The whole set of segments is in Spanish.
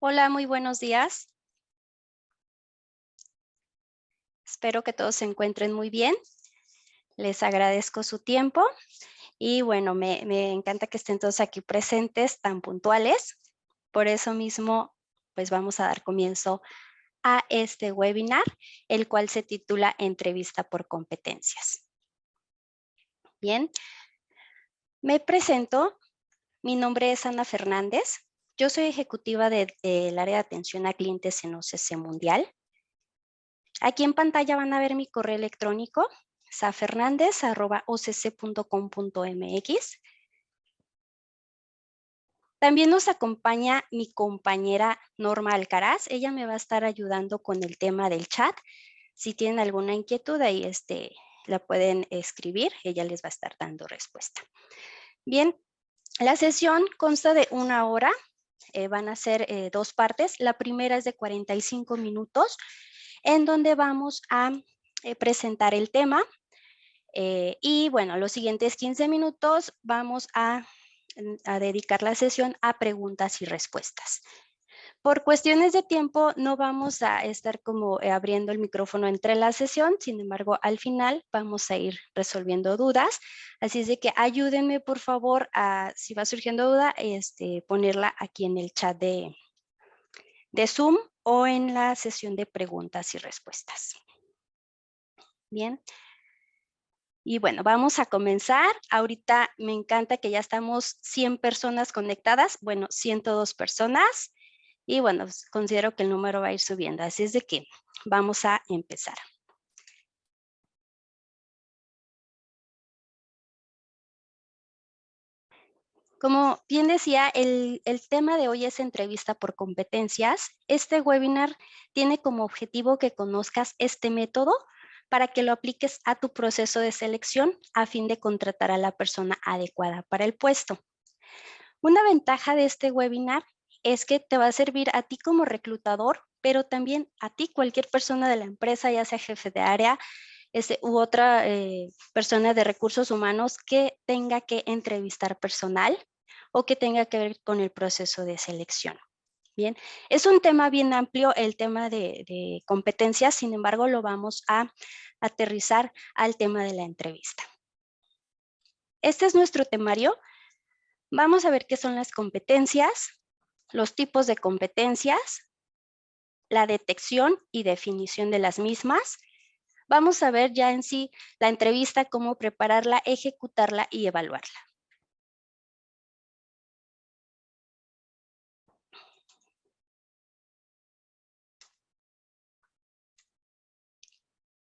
Hola, muy buenos días. Espero que todos se encuentren muy bien. Les agradezco su tiempo y bueno, me encanta que estén todos aquí presentes, tan puntuales. Por eso mismo, pues vamos a dar comienzo a este webinar, el cual se titula Entrevista por competencias. Bien, me presento. Mi nombre es Ana Fernández. Yo soy ejecutiva del área de atención a clientes en OCC Mundial. Aquí en pantalla van a ver mi correo electrónico, safernandez@occ.com.mx. También nos acompaña mi compañera Norma Alcaraz. Ella me va a estar ayudando con el tema del chat. Si tienen alguna inquietud, ahí la pueden escribir. Ella les va a estar dando respuesta. Bien, la sesión consta de 1 hora. Van a ser 2 partes. La primera es de 45 minutos, en donde vamos a presentar el tema. Y bueno, los siguientes 15 minutos vamos a dedicar la sesión a preguntas y respuestas. Por cuestiones de tiempo no vamos a estar como abriendo el micrófono entre la sesión, sin embargo, al final vamos a ir resolviendo dudas. Así es de que ayúdenme, por favor, si va surgiendo duda, ponerla aquí en el chat de Zoom o en la sesión de preguntas y respuestas. Bien. Y bueno, vamos a comenzar. Ahorita me encanta que ya estamos 100 personas conectadas, bueno, 102 personas. Y bueno, pues, considero que el número va a ir subiendo, así es de que vamos a empezar. Como bien decía, el tema de hoy es entrevista por competencias. Este webinar tiene como objetivo que conozcas este método para que lo apliques a tu proceso de selección a fin de contratar a la persona adecuada para el puesto. Una ventaja de este webinar es que te va a servir a ti como reclutador, pero también a ti, cualquier persona de la empresa, ya sea jefe de área u otra persona de recursos humanos que tenga que entrevistar personal o que tenga que ver con el proceso de selección. Bien, es un tema bien amplio el tema de competencias, sin embargo, lo vamos a aterrizar al tema de la entrevista. Este es nuestro temario. Vamos a ver qué son las competencias, los tipos de competencias, la detección y definición de las mismas. Vamos a ver ya en sí la entrevista, cómo prepararla, ejecutarla y evaluarla.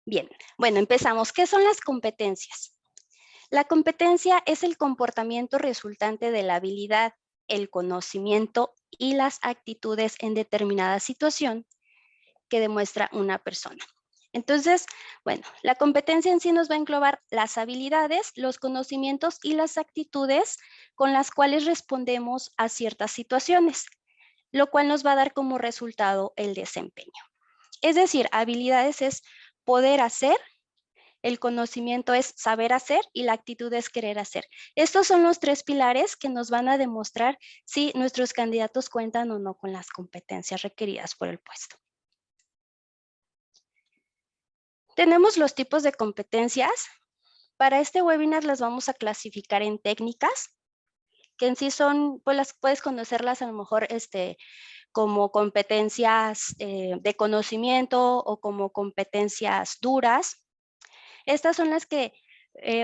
Bien, bueno, empezamos. ¿Qué son las competencias? La competencia es el comportamiento resultante de la habilidad, el conocimiento y las actitudes en determinada situación que demuestra una persona. Entonces, bueno, la competencia en sí nos va a englobar las habilidades, los conocimientos y las actitudes con las cuales respondemos a ciertas situaciones, lo cual nos va a dar como resultado el desempeño. Es decir, habilidades es poder hacer, el conocimiento es saber hacer y la actitud es querer hacer. Estos son los 3 pilares que nos van a demostrar si nuestros candidatos cuentan o no con las competencias requeridas por el puesto. Tenemos los tipos de competencias. Para este webinar las vamos a clasificar en técnicas, que en sí son, pues las puedes conocerlas a lo mejor como competencias de conocimiento o como competencias duras. Estas son las que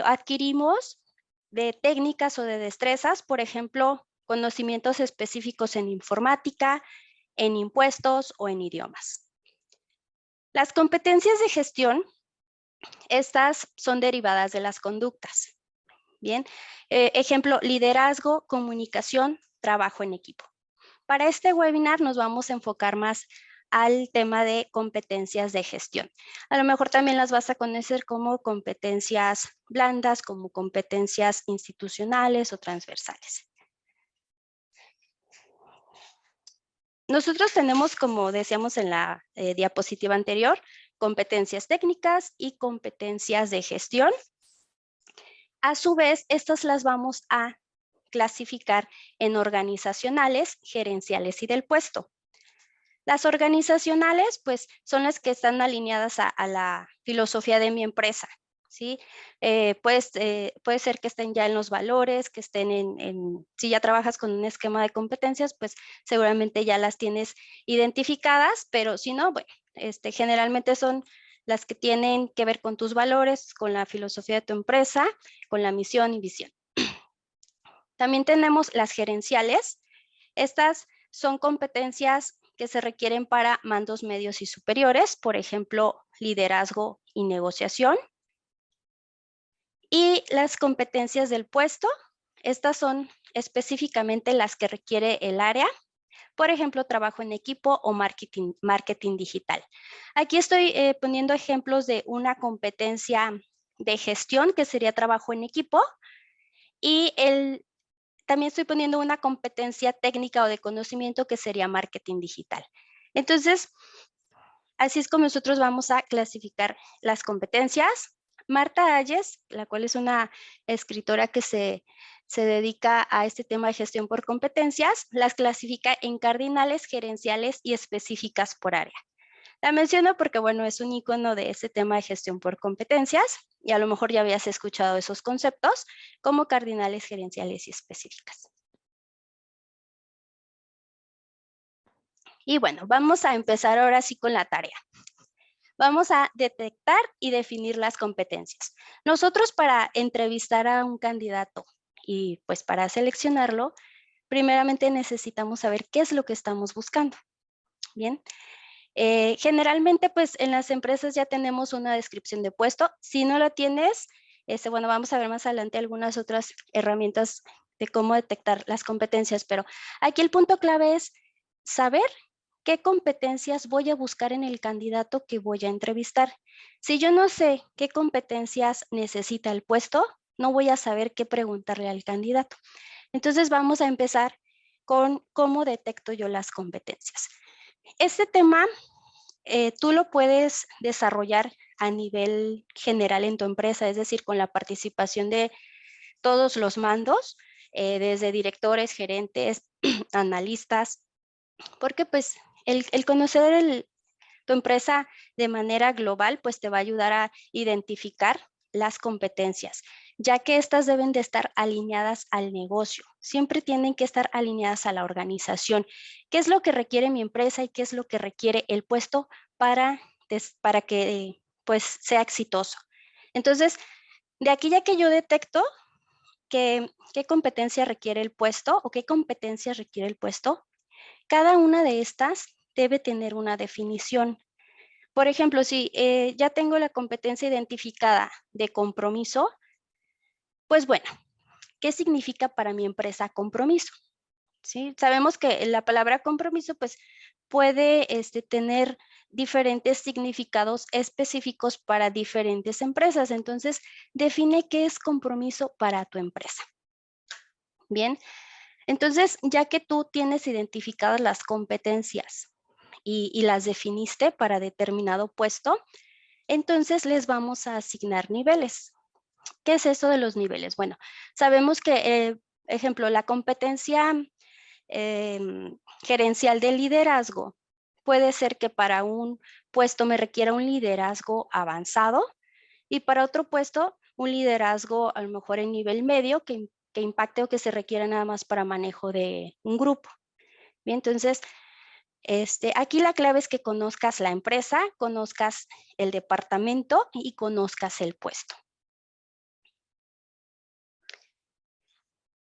adquirimos de técnicas o de destrezas, por ejemplo, conocimientos específicos en informática, en impuestos o en idiomas. Las competencias de gestión, estas son derivadas de las conductas. Bien, ejemplo, liderazgo, comunicación, trabajo en equipo. Para este webinar nos vamos a enfocar más al tema de competencias de gestión. A lo mejor también las vas a conocer como competencias blandas, como competencias institucionales o transversales. Nosotros tenemos, como decíamos en la diapositiva anterior, competencias técnicas y competencias de gestión. A su vez, estas las vamos a clasificar en organizacionales, gerenciales y del puesto. Las organizacionales, pues, son las que están alineadas a la filosofía de mi empresa, ¿sí? Puede ser que estén ya en los valores, que estén si ya trabajas con un esquema de competencias, pues, seguramente ya las tienes identificadas, pero si no, bueno, generalmente son las que tienen que ver con tus valores, con la filosofía de tu empresa, con la misión y visión. También tenemos las gerenciales. Estas son competencias que se requieren para mandos medios y superiores, por ejemplo, liderazgo y negociación. Y las competencias del puesto, estas son específicamente las que requiere el área, por ejemplo, trabajo en equipo o marketing digital. Aquí estoy poniendo ejemplos de una competencia de gestión, que sería trabajo en equipo, y también estoy poniendo una competencia técnica o de conocimiento que sería marketing digital. Entonces, así es como nosotros vamos a clasificar las competencias. Marta Ayes, la cual es una escritora que se dedica a este tema de gestión por competencias, las clasifica en cardinales, gerenciales y específicas por área. La menciono porque, bueno, es un icono de ese tema de gestión por competencias y a lo mejor ya habías escuchado esos conceptos como cardinales, gerenciales y específicas. Y bueno, vamos a empezar ahora sí con la tarea. Vamos a detectar y definir las competencias. Nosotros, para entrevistar a un candidato y pues para seleccionarlo, primeramente necesitamos saber qué es lo que estamos buscando. Bien. Generalmente, pues en las empresas ya tenemos una descripción de puesto. Si no lo tienes, bueno, vamos a ver más adelante algunas otras herramientas de cómo detectar las competencias, pero aquí el punto clave es saber qué competencias voy a buscar en el candidato que voy a entrevistar. Si yo no sé qué competencias necesita el puesto, no voy a saber qué preguntarle al candidato. Entonces vamos a empezar con cómo detecto yo las competencias. Este tema tú lo puedes desarrollar a nivel general en tu empresa, es decir, con la participación de todos los mandos, desde directores, gerentes, analistas, porque pues el conocer tu empresa de manera global, pues te va a ayudar a identificar las competencias, ya que estas deben de estar alineadas al negocio. Siempre tienen que estar alineadas a la organización. ¿Qué es lo que requiere mi empresa y qué es lo que requiere el puesto para que pues sea exitoso? Entonces, de aquí ya que yo detecto qué competencia requiere el puesto o qué competencias requiere el puesto, cada una de estas debe tener una definición. Por ejemplo, si ya tengo la competencia identificada de compromiso, pues bueno, ¿qué significa para mi empresa compromiso? ¿Sí? Sabemos que la palabra compromiso pues puede tener diferentes significados específicos para diferentes empresas. Entonces, define qué es compromiso para tu empresa. Bien, entonces ya que tú tienes identificadas las competencias y las definiste para determinado puesto, entonces les vamos a asignar niveles. ¿Qué es eso de los niveles? Bueno, sabemos que, ejemplo, la competencia gerencial de liderazgo puede ser que para un puesto me requiera un liderazgo avanzado y para otro puesto un liderazgo a lo mejor en nivel medio que impacte o que se requiera nada más para manejo de un grupo. Bien, entonces, aquí la clave es que conozcas la empresa, conozcas el departamento y conozcas el puesto.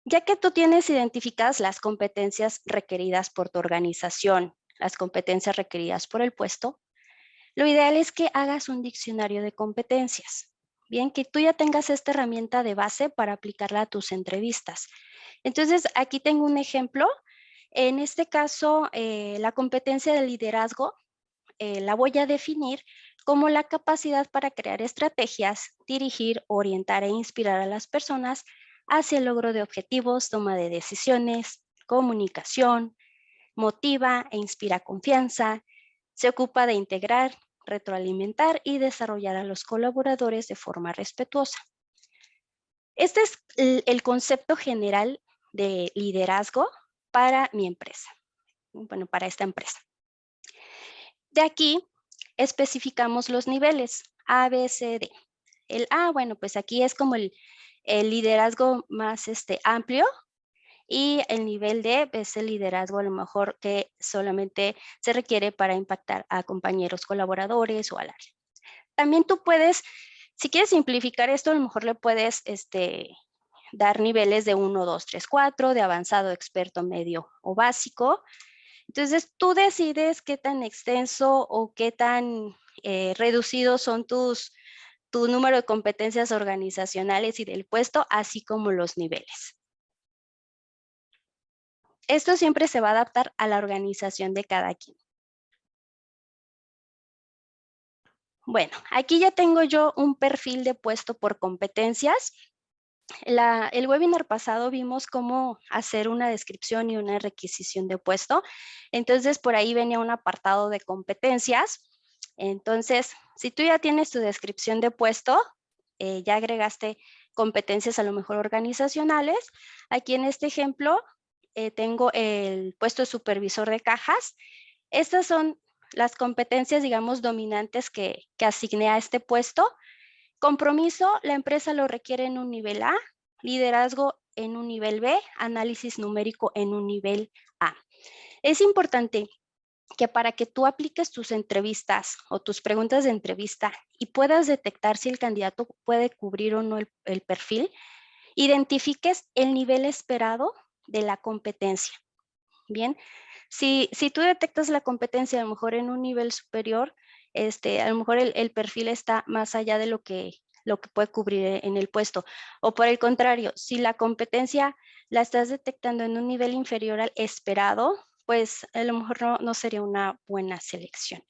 Ya que tú tienes identificadas las competencias requeridas por tu organización, las competencias requeridas por el puesto, lo ideal es que hagas un diccionario de competencias. Bien, que tú ya tengas esta herramienta de base para aplicarla a tus entrevistas. Entonces, aquí tengo un ejemplo. En este caso, la competencia de liderazgo la voy a definir como la capacidad para crear estrategias, dirigir, orientar e inspirar a las personas hacia el logro de objetivos, toma de decisiones, comunicación, motiva e inspira confianza, se ocupa de integrar, retroalimentar y desarrollar a los colaboradores de forma respetuosa. Este es el concepto general de liderazgo para mi empresa, bueno, para esta empresa. De aquí especificamos los niveles A, B, C, D. El A, bueno, pues aquí es como el liderazgo más amplio, y el nivel D es el liderazgo a lo mejor que solamente se requiere para impactar a compañeros colaboradores o al área. También tú puedes, si quieres simplificar esto, a lo mejor le puedes dar niveles de 1, 2, 3, 4, de avanzado, experto, medio o básico. Entonces, tú decides qué tan extenso o qué tan reducidos son tu número de competencias organizacionales y del puesto, así como los niveles. Esto siempre se va a adaptar a la organización de cada quien. Bueno, aquí ya tengo yo un perfil de puesto por competencias. El webinar pasado vimos cómo hacer una descripción y una requisición de puesto. Entonces, por ahí venía un apartado de competencias. Entonces, si tú ya tienes tu descripción de puesto, ya agregaste competencias a lo mejor organizacionales. Aquí en este ejemplo tengo el puesto de supervisor de cajas. Estas son las competencias, digamos, dominantes que asigné a este puesto. Compromiso, la empresa lo requiere en un nivel A, liderazgo en un nivel B, análisis numérico en un nivel A. Es importante que para que tú apliques tus entrevistas o tus preguntas de entrevista y puedas detectar si el candidato puede cubrir o no el perfil, identifiques el nivel esperado de la competencia. Bien, si tú detectas la competencia a lo mejor en un nivel superior, a lo mejor el perfil está más allá de lo que puede cubrir en el puesto. O por el contrario, si la competencia la estás detectando en un nivel inferior al esperado, pues a lo mejor no sería una buena selección.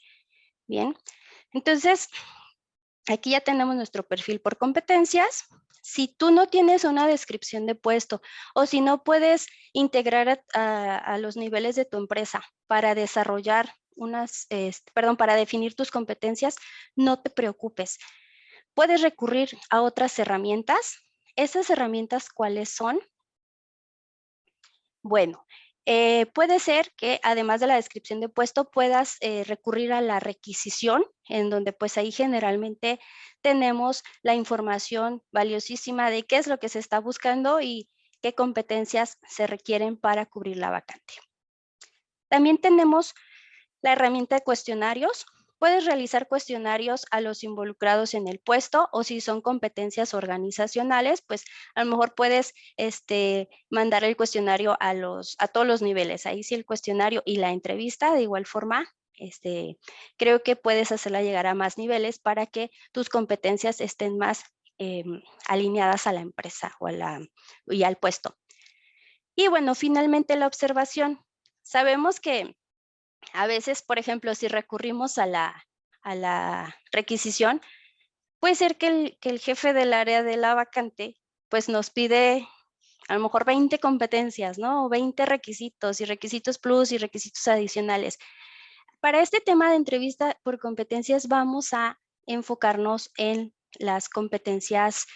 Bien, entonces aquí ya tenemos nuestro perfil por competencias. Si tú no tienes una descripción de puesto o si no puedes integrar a los niveles de tu empresa para desarrollar para definir tus competencias, no te preocupes. Puedes recurrir a otras herramientas. ¿Esas herramientas cuáles son? Bueno, puede ser que además de la descripción de puesto puedas recurrir a la requisición, en donde pues ahí generalmente tenemos la información valiosísima de qué es lo que se está buscando y qué competencias se requieren para cubrir la vacante. También tenemos la herramienta de cuestionarios. Puedes realizar cuestionarios a los involucrados en el puesto o si son competencias organizacionales, pues a lo mejor puedes mandar el cuestionario a todos los niveles. Ahí sí el cuestionario y la entrevista de igual forma, creo que puedes hacerla llegar a más niveles para que tus competencias estén más alineadas a la empresa y al puesto. Y bueno, finalmente la observación. Sabemos que a veces, por ejemplo, si recurrimos a la requisición, puede ser que el jefe del área de la vacante, pues nos pide a lo mejor 20 competencias, ¿no? O 20 requisitos y requisitos plus y requisitos adicionales. Para este tema de entrevista por competencias vamos a enfocarnos en las competencias,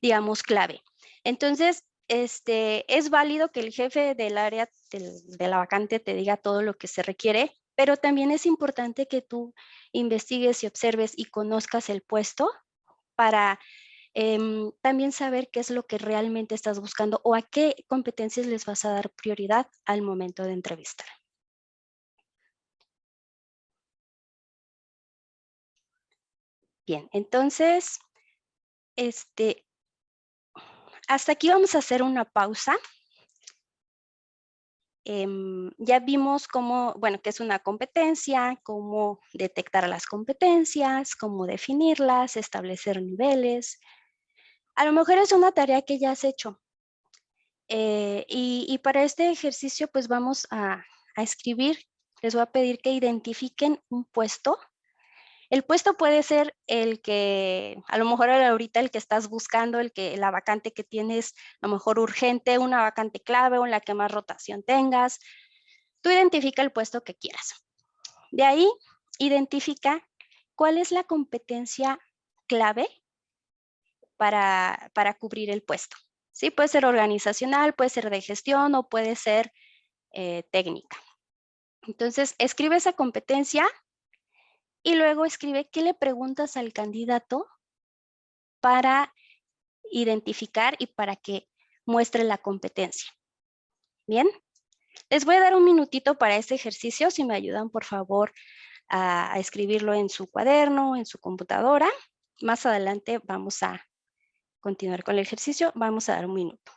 digamos, clave. Entonces, es válido que el jefe del área de la vacante te diga todo lo que se requiere, pero también es importante que tú investigues y observes y conozcas el puesto para también saber qué es lo que realmente estás buscando o a qué competencias les vas a dar prioridad al momento de entrevistar. Bien, entonces, hasta aquí vamos a hacer una pausa. Ya vimos cómo, bueno, qué es una competencia, cómo detectar las competencias, cómo definirlas, establecer niveles. A lo mejor es una tarea que ya has hecho. Y para este ejercicio, pues vamos a escribir. Les voy a pedir que identifiquen un puesto. El puesto puede ser el que, a lo mejor ahorita el que estás buscando, la vacante que tienes, a lo mejor urgente, una vacante clave o en la que más rotación tengas. Tú identifica el puesto que quieras. De ahí, identifica cuál es la competencia clave para cubrir el puesto. ¿Sí? Puede ser organizacional, puede ser de gestión o puede ser técnica. Entonces, escribe esa competencia y luego escribe qué le preguntas al candidato para identificar y para que muestre la competencia. Bien, les voy a dar un minutito para este ejercicio. Si me ayudan, por favor, a escribirlo en su cuaderno, en su computadora. Más adelante vamos a continuar con el ejercicio. Vamos a dar un minuto.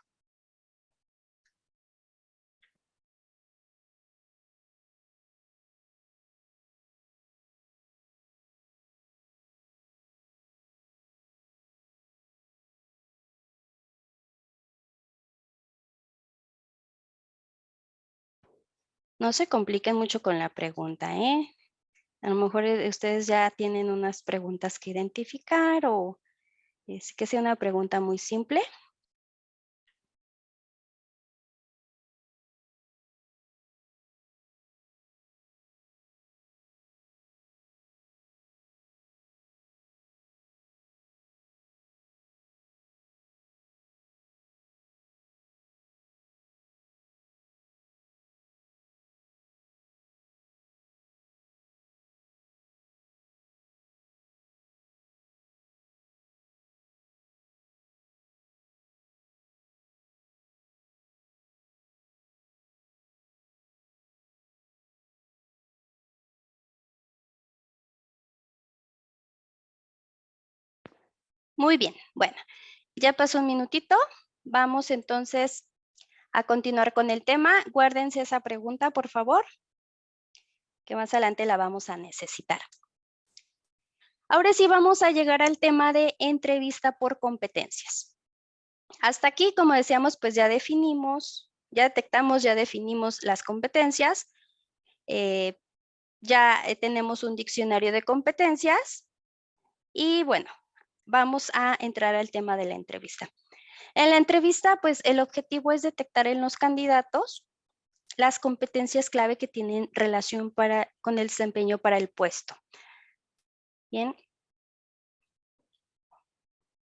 No se compliquen mucho con la pregunta, ¿eh? A lo mejor ustedes ya tienen unas preguntas que identificar o es que sea una pregunta muy simple. Muy bien, bueno, ya pasó un minutito. Vamos entonces a continuar con el tema. Guárdense esa pregunta, por favor, que más adelante la vamos a necesitar. Ahora sí vamos a llegar al tema de entrevista por competencias. Hasta aquí, como decíamos, pues ya definimos, ya detectamos, ya definimos las competencias. Ya tenemos un diccionario de competencias y bueno, vamos a entrar al tema de la entrevista. En la entrevista, pues el objetivo es detectar en los candidatos las competencias clave que tienen relación con el desempeño para el puesto. Bien.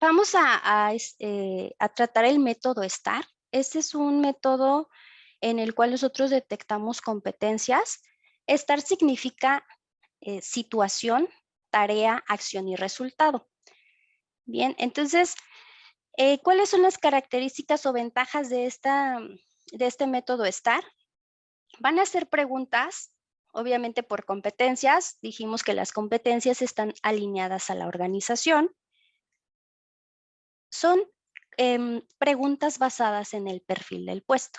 Vamos a tratar el método STAR. Este es un método en el cual nosotros detectamos competencias. STAR significa situación, tarea, acción y resultado. Bien, entonces, ¿cuáles son las características o ventajas de este método STAR? Van a ser preguntas, obviamente por competencias. Dijimos que las competencias están alineadas a la organización. Son preguntas basadas en el perfil del puesto.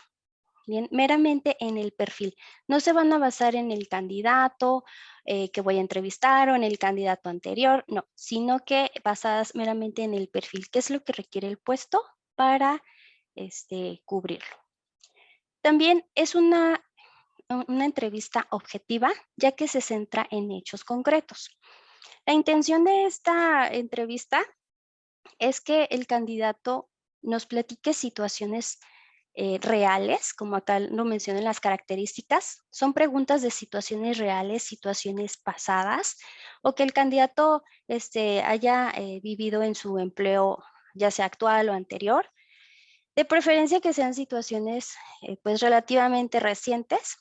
Bien, meramente en el perfil. No se van a basar en el candidato que voy a entrevistar o en el candidato anterior, no, sino que basadas meramente en el perfil. ¿Qué es lo que requiere el puesto para cubrirlo? También es una entrevista objetiva, ya que se centra en hechos concretos. La intención de esta entrevista es que el candidato nos platique situaciones reales, como acá lo mencionan las características. Son preguntas de situaciones reales, situaciones pasadas, o que el candidato haya vivido en su empleo, ya sea actual o anterior. De preferencia que sean situaciones pues relativamente recientes.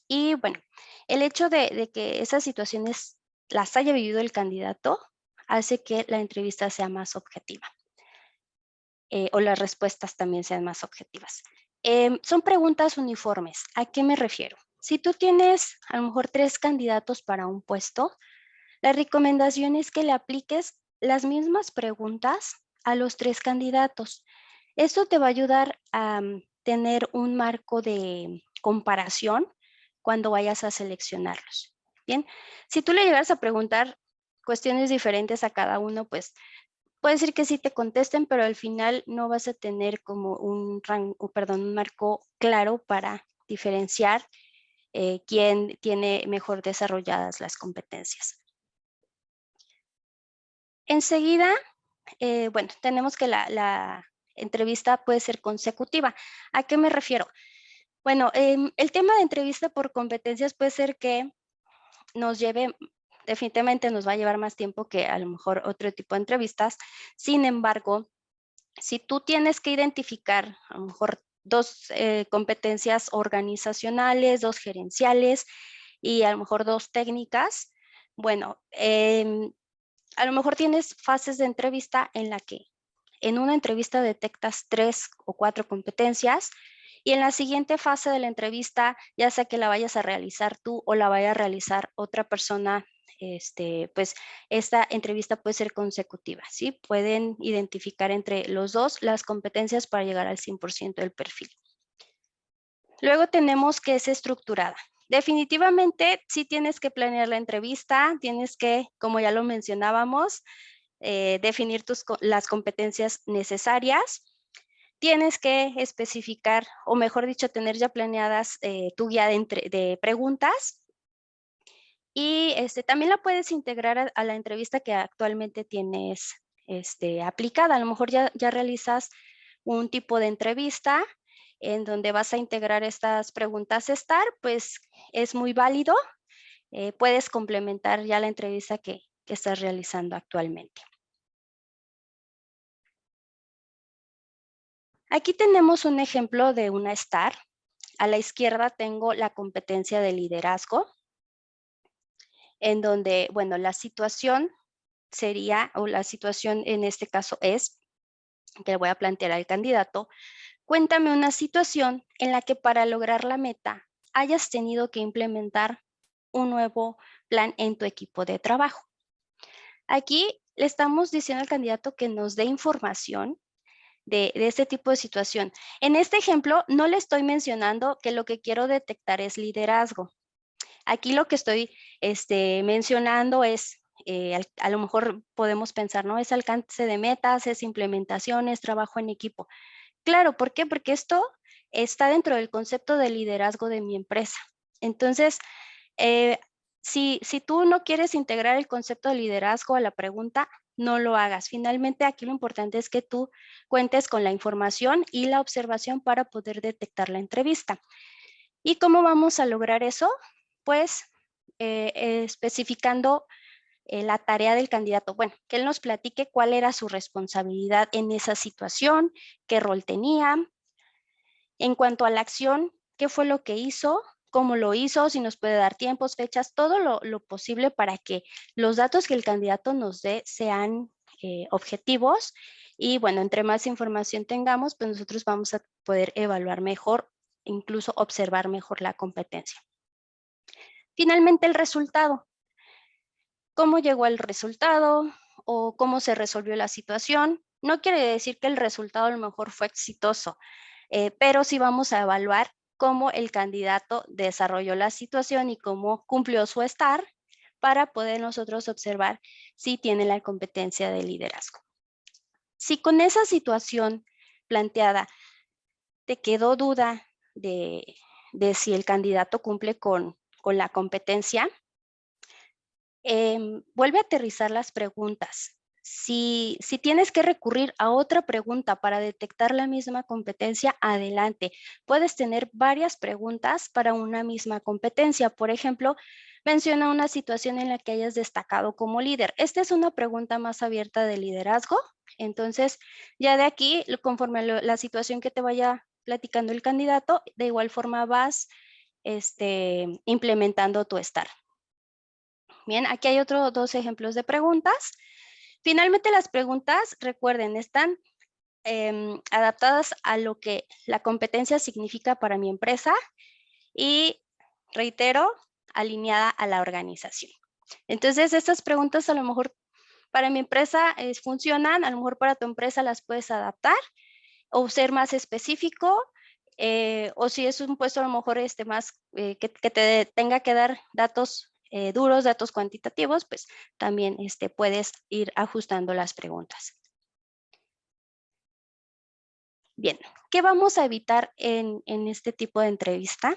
Y bueno, el hecho de que esas situaciones las haya vivido el candidato hace que la entrevista sea más objetiva. O las respuestas también sean más objetivas. Son preguntas uniformes. ¿A qué me refiero? Si tú tienes a lo mejor 3 candidatos para un puesto, la recomendación es que le apliques las mismas preguntas a los 3 candidatos. Esto te va a ayudar a tener un marco de comparación cuando vayas a seleccionarlos. Bien, si tú le llegas a preguntar cuestiones diferentes a cada uno, pues puede ser que sí te contesten, pero al final no vas a tener como un marco claro para diferenciar quién tiene mejor desarrolladas las competencias. Enseguida, bueno, tenemos que la entrevista puede ser consecutiva. ¿A qué me refiero? Bueno, el tema de entrevista por competencias puede ser que nos lleve, definitivamente nos va a llevar más tiempo que a lo mejor otro tipo de entrevistas. Sin embargo, si tú tienes que identificar a lo mejor 2 competencias organizacionales, 2 gerenciales y a lo mejor 2 técnicas, Bueno, a lo mejor tienes fases de entrevista en la que en una entrevista detectas 3 o 4 competencias y en la siguiente fase de la entrevista, ya sea que la vayas a realizar tú o la vaya a realizar otra persona, pues esta entrevista puede ser consecutiva, ¿sí? Pueden identificar entre los dos las competencias para llegar al 100% del perfil. Luego tenemos que es estructurada. Definitivamente sí tienes que planear la entrevista, tienes que, como ya lo mencionábamos, definir las competencias necesarias. Tienes que especificar, o mejor dicho, tener ya planeadas tu guía de preguntas. Y también la puedes integrar a la entrevista que actualmente tienes aplicada. A lo mejor ya realizas un tipo de entrevista en donde vas a integrar estas preguntas STAR, pues es muy válido. Puedes complementar ya la entrevista que estás realizando actualmente. Aquí tenemos un ejemplo de una STAR. A la izquierda tengo la competencia de liderazgo, en donde, bueno, la situación sería, o la situación en este caso es, que le voy a plantear al candidato, cuéntame una situación en la que para lograr la meta hayas tenido que implementar un nuevo plan en tu equipo de trabajo. Aquí le estamos diciendo al candidato que nos dé información de este tipo de situación. En este ejemplo, no le estoy mencionando que lo que quiero detectar es liderazgo. Aquí lo que estoy mencionando es, a lo mejor podemos pensar, ¿no? Es alcance de metas, es implementación, es trabajo en equipo. Claro, ¿por qué? Porque esto está dentro del concepto de liderazgo de mi empresa. Entonces, eh, si tú no quieres integrar el concepto de liderazgo a la pregunta, no lo hagas. Finalmente, aquí lo importante es que tú cuentes con la información y la observación para poder detectar la entrevista. ¿Y cómo vamos a lograr eso? Pues especificando la tarea del candidato. Bueno, que él nos platique cuál era su responsabilidad en esa situación, qué rol tenía. En cuanto a la acción, qué fue lo que hizo, cómo lo hizo, si nos puede dar tiempos, fechas, todo lo posible para que los datos que el candidato nos dé sean objetivos. Y bueno, entre más información tengamos, pues nosotros vamos a poder evaluar mejor, incluso observar mejor la competencia. Finalmente, el resultado. ¿Cómo llegó al resultado o cómo se resolvió la situación? No quiere decir que el resultado a lo mejor fue exitoso, pero sí vamos a evaluar cómo el candidato desarrolló la situación y cómo cumplió su STAR para poder nosotros observar si tiene la competencia de liderazgo. Si con esa situación planteada te quedó duda de si el candidato cumple con la competencia, vuelve a aterrizar las preguntas. Si tienes que recurrir a otra pregunta para detectar la misma competencia, adelante. Puedes tener varias preguntas para una misma competencia. Por ejemplo, menciona una situación en la que hayas destacado como líder. Esta es una pregunta más abierta de liderazgo. Entonces, ya de aquí, conforme a la situación que te vaya platicando el candidato, de igual forma vas implementando tu STAR. Bien, aquí hay dos ejemplos de preguntas. Finalmente, las preguntas, recuerden, están adaptadas a lo que la competencia significa para mi empresa y, reitero, alineada a la organización. Entonces, estas preguntas a lo mejor para mi empresa funcionan, a lo mejor para tu empresa las puedes adaptar o ser más específico, o si es un puesto a lo mejor más que te tenga que dar datos duros, datos cuantitativos, pues también puedes ir ajustando las preguntas. Bien, ¿qué vamos a evitar en este tipo de entrevista?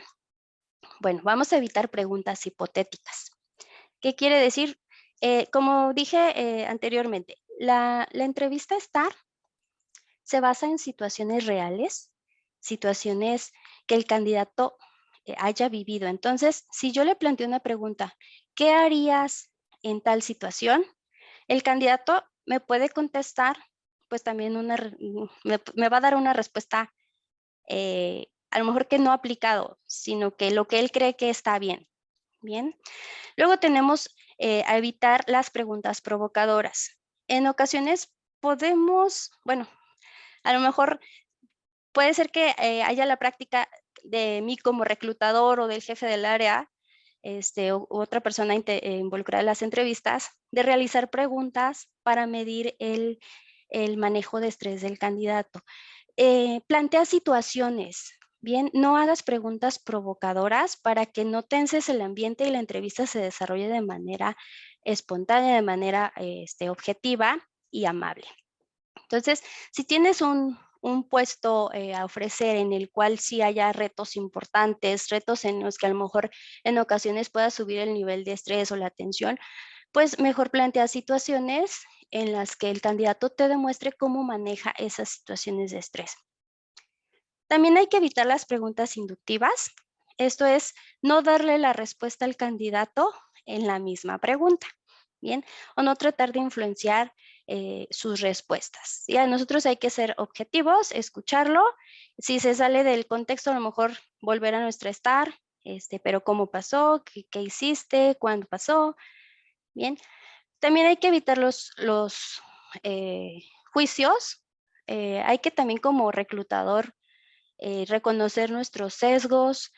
Bueno, vamos a evitar preguntas hipotéticas. ¿Qué quiere decir? Como dije anteriormente, la entrevista STAR se basa en situaciones reales, situaciones que el candidato haya vivido. Entonces, si yo le planteo una pregunta, ¿qué harías en tal situación? El candidato me puede contestar, pues también me va a dar una respuesta, a lo mejor que no aplicado, sino que lo que él cree que está bien. Bien. Luego tenemos a evitar las preguntas provocadoras. En ocasiones podemos, bueno, a lo mejor puede ser que haya la práctica de mí como reclutador o del jefe del área, u otra persona involucrada en las entrevistas, de realizar preguntas para medir el manejo de estrés del candidato. Plantea situaciones, bien, no hagas preguntas provocadoras para que no tenses el ambiente y la entrevista se desarrolle de manera espontánea, de manera objetiva y amable. Entonces, si tienes un puesto a ofrecer en el cual sí haya retos importantes, retos en los que a lo mejor en ocasiones pueda subir el nivel de estrés o la tensión, pues mejor plantea situaciones en las que el candidato te demuestre cómo maneja esas situaciones de estrés. También hay que evitar las preguntas inductivas. Esto es, no darle la respuesta al candidato en la misma pregunta, ¿bien? O no tratar de influenciar sus respuestas. ¿Sí? A nosotros hay que ser objetivos, escucharlo. Si se sale del contexto, a lo mejor volver a nuestro estar, pero ¿cómo pasó? ¿Qué hiciste? ¿Cuándo pasó? Bien. También hay que evitar los juicios. Hay que también como reclutador reconocer nuestros sesgos,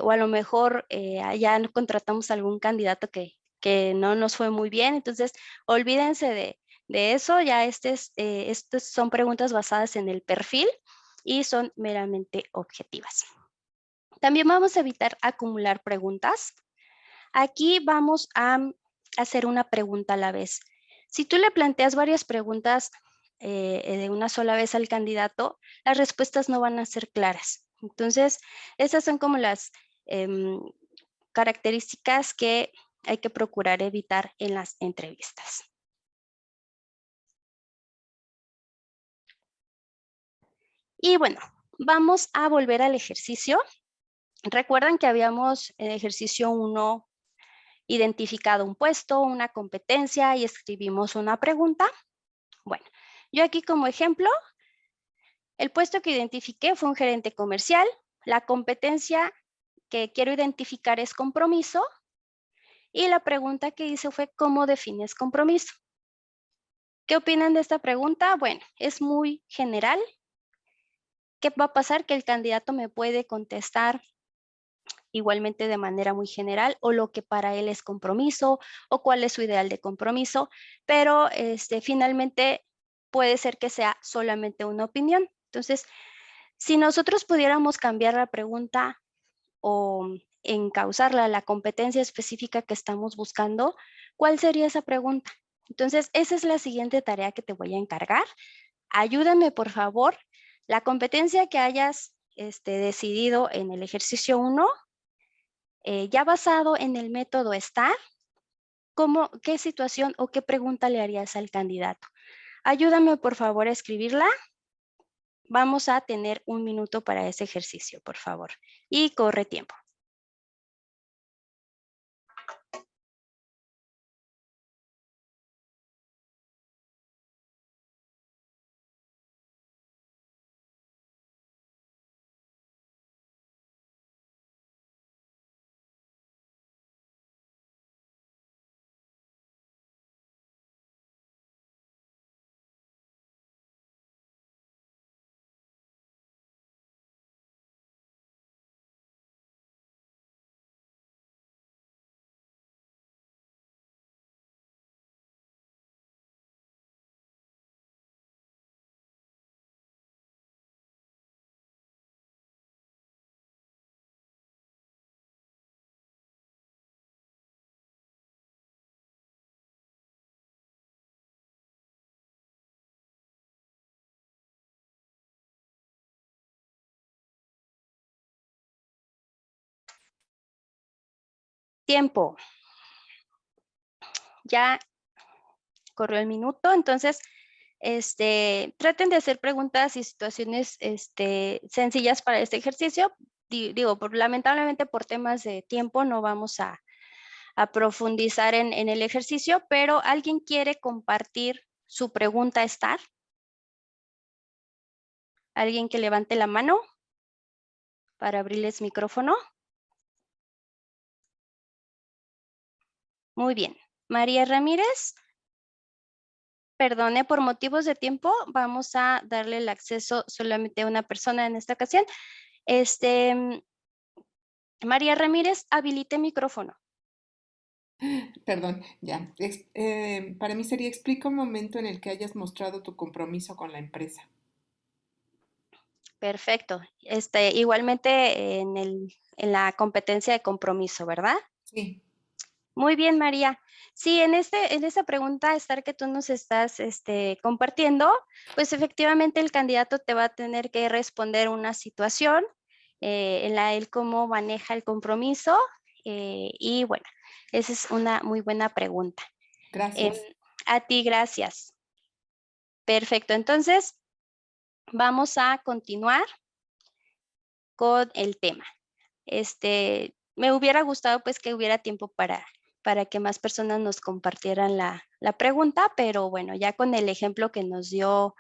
o a lo mejor ya contratamos a algún candidato que no nos fue muy bien, entonces olvídense de eso, ya estas son preguntas basadas en el perfil y son meramente objetivas. También vamos a evitar acumular preguntas. Aquí vamos a hacer una pregunta a la vez. Si tú le planteas varias preguntas de una sola vez al candidato, las respuestas no van a ser claras. Entonces, esas son como las características que hay que procurar evitar en las entrevistas. Y bueno, vamos a volver al ejercicio. Recuerdan que habíamos en ejercicio 1 identificado un puesto, una competencia y escribimos una pregunta. Bueno, yo aquí como ejemplo, el puesto que identifiqué fue un gerente comercial. La competencia que quiero identificar es compromiso. Y la pregunta que hice fue, ¿cómo defines compromiso? ¿Qué opinan de esta pregunta? Bueno, es muy general. ¿Qué va a pasar? Que el candidato me puede contestar igualmente de manera muy general o lo que para él es compromiso o cuál es su ideal de compromiso, pero finalmente puede ser que sea solamente una opinión. Entonces, si nosotros pudiéramos cambiar la pregunta o encauzarla a la competencia específica que estamos buscando, ¿cuál sería esa pregunta? Entonces, esa es la siguiente tarea que te voy a encargar. Ayúdame, por favor, la competencia que hayas decidido en el ejercicio 1, ya basado en el método STAR, ¿qué situación o qué pregunta le harías al candidato? Ayúdame, por favor, a escribirla. Vamos a tener 1 minuto para ese ejercicio, por favor. Y corre tiempo. Tiempo. Ya corrió el minuto, entonces traten de hacer preguntas y situaciones sencillas para este ejercicio. Digo, lamentablemente por temas de tiempo no vamos a profundizar en el ejercicio, pero ¿alguien quiere compartir su pregunta STAR? ¿Alguien que levante la mano para abrirles micrófono? Muy bien. María Ramírez, perdone, por motivos de tiempo, vamos a darle el acceso solamente a una persona en esta ocasión. María Ramírez, habilite micrófono. Perdón, ya. Para mí sería, explica un momento en el que hayas mostrado tu compromiso con la empresa. Perfecto. Igualmente en la competencia de compromiso, ¿verdad? Sí, Muy bien, María. Sí, en esta pregunta, Star, que tú nos estás compartiendo, pues efectivamente el candidato te va a tener que responder una situación en la él cómo maneja el compromiso y bueno, esa es una muy buena pregunta. Em, gracias. a ti, gracias. Perfecto, entonces vamos a continuar con el tema. Me hubiera gustado pues que hubiera tiempo para que más personas nos compartieran la pregunta, pero bueno, ya con el ejemplo que nos dio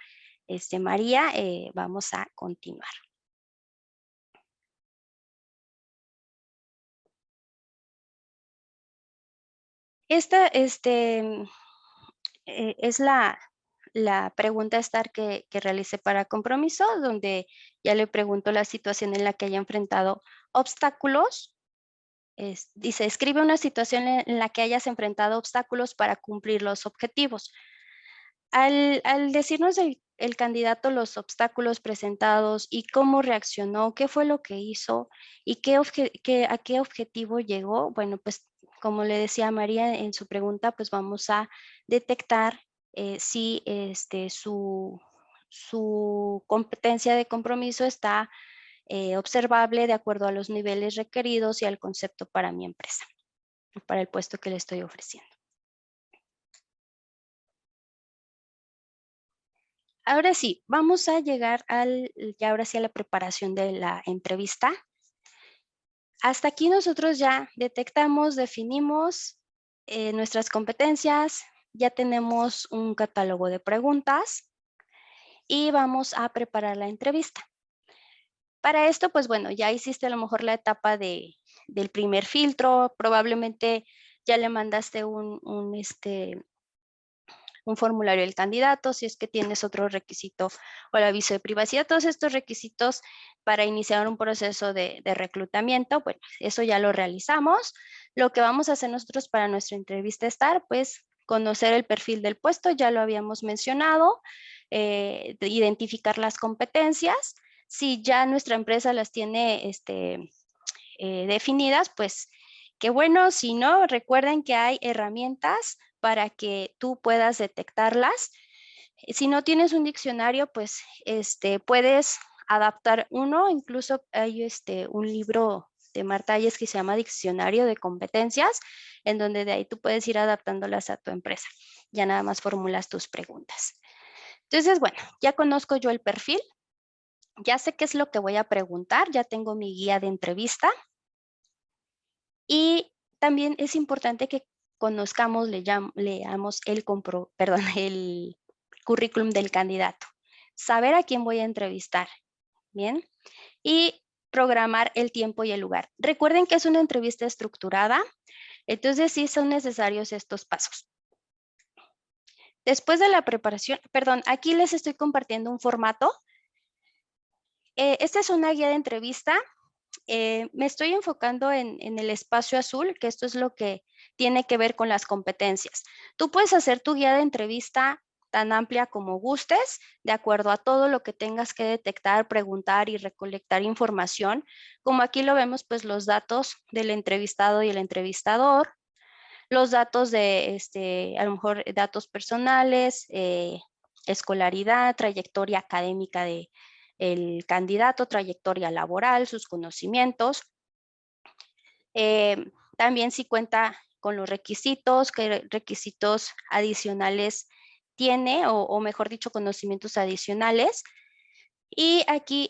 María, vamos a continuar. Esta es la pregunta estar que realicé para compromiso, donde ya le pregunto la situación en la que haya enfrentado obstáculos. Dice, escribe una situación en la que hayas enfrentado obstáculos para cumplir los objetivos. Al decirnos el candidato los obstáculos presentados y cómo reaccionó, qué fue lo que hizo y a qué objetivo llegó, bueno, pues como le decía María en su pregunta, pues vamos a detectar si su competencia de compromiso está observable de acuerdo a los niveles requeridos y al concepto para mi empresa, para el puesto que le estoy ofreciendo. Ahora sí, vamos a llegar ya ahora sí a la preparación de la entrevista. Hasta aquí nosotros ya detectamos, definimos nuestras competencias, ya tenemos un catálogo de preguntas y vamos a preparar la entrevista. Para esto, pues bueno, ya hiciste a lo mejor la etapa del primer filtro, probablemente ya le mandaste un formulario del candidato, si es que tienes otro requisito o el aviso de privacidad, todos estos requisitos para iniciar un proceso de reclutamiento, bueno, eso ya lo realizamos. Lo que vamos a hacer nosotros para nuestra entrevista estar, pues conocer el perfil del puesto, ya lo habíamos mencionado, identificar las competencias. Si ya nuestra empresa las tiene definidas, pues qué bueno. Si no, recuerden que hay herramientas para que tú puedas detectarlas. Si no tienes un diccionario, pues puedes adaptar uno. Incluso hay un libro de Marta Hayes que se llama Diccionario de Competencias, en donde de ahí tú puedes ir adaptándolas a tu empresa. Ya nada más formulas tus preguntas. Entonces, bueno, ya conozco yo el perfil, ya sé qué es lo que voy a preguntar, ya tengo mi guía de entrevista. Y también es importante que conozcamos, leamos perdón, el currículum del candidato, saber a quién voy a entrevistar, ¿bien? Y programar el tiempo y el lugar. Recuerden que es una entrevista estructurada, entonces sí son necesarios estos pasos. Después de la preparación, perdón, aquí les estoy compartiendo un formato. Esta es una guía de entrevista. Me estoy enfocando en el espacio azul, que esto es lo que tiene que ver con las competencias. Tú puedes hacer tu guía de entrevista tan amplia como gustes, de acuerdo a todo lo que tengas que detectar, preguntar y recolectar información. Como aquí lo vemos, pues los datos del entrevistado y el entrevistador, los datos de, a lo mejor datos personales, escolaridad, trayectoria académica de el candidato, trayectoria laboral, sus conocimientos. También si cuenta con los requisitos, qué requisitos adicionales tiene o mejor dicho, conocimientos adicionales. Y aquí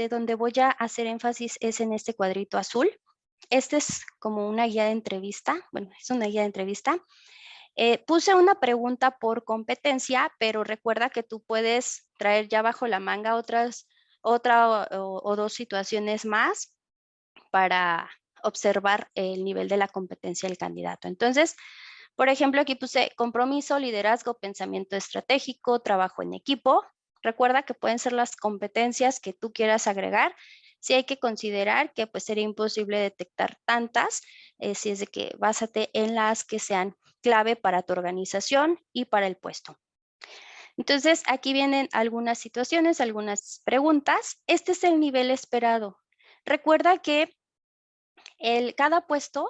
donde voy a hacer énfasis es en este cuadrito azul. Este es como una guía de entrevista. Bueno, es una guía de entrevista. Puse una pregunta por competencia, pero recuerda que tú puedes traer ya bajo la manga otra o dos situaciones más para observar el nivel de la competencia del candidato. Entonces, Por ejemplo, aquí puse compromiso, liderazgo, pensamiento estratégico, trabajo en equipo. Recuerda que pueden ser las competencias que tú quieras agregar. Sí hay que considerar que pues sería imposible detectar tantas, si es de que básate en las que sean clave para tu organización y para el puesto. Entonces, aquí vienen algunas situaciones, algunas preguntas. Este es el nivel esperado. Recuerda que cada puesto,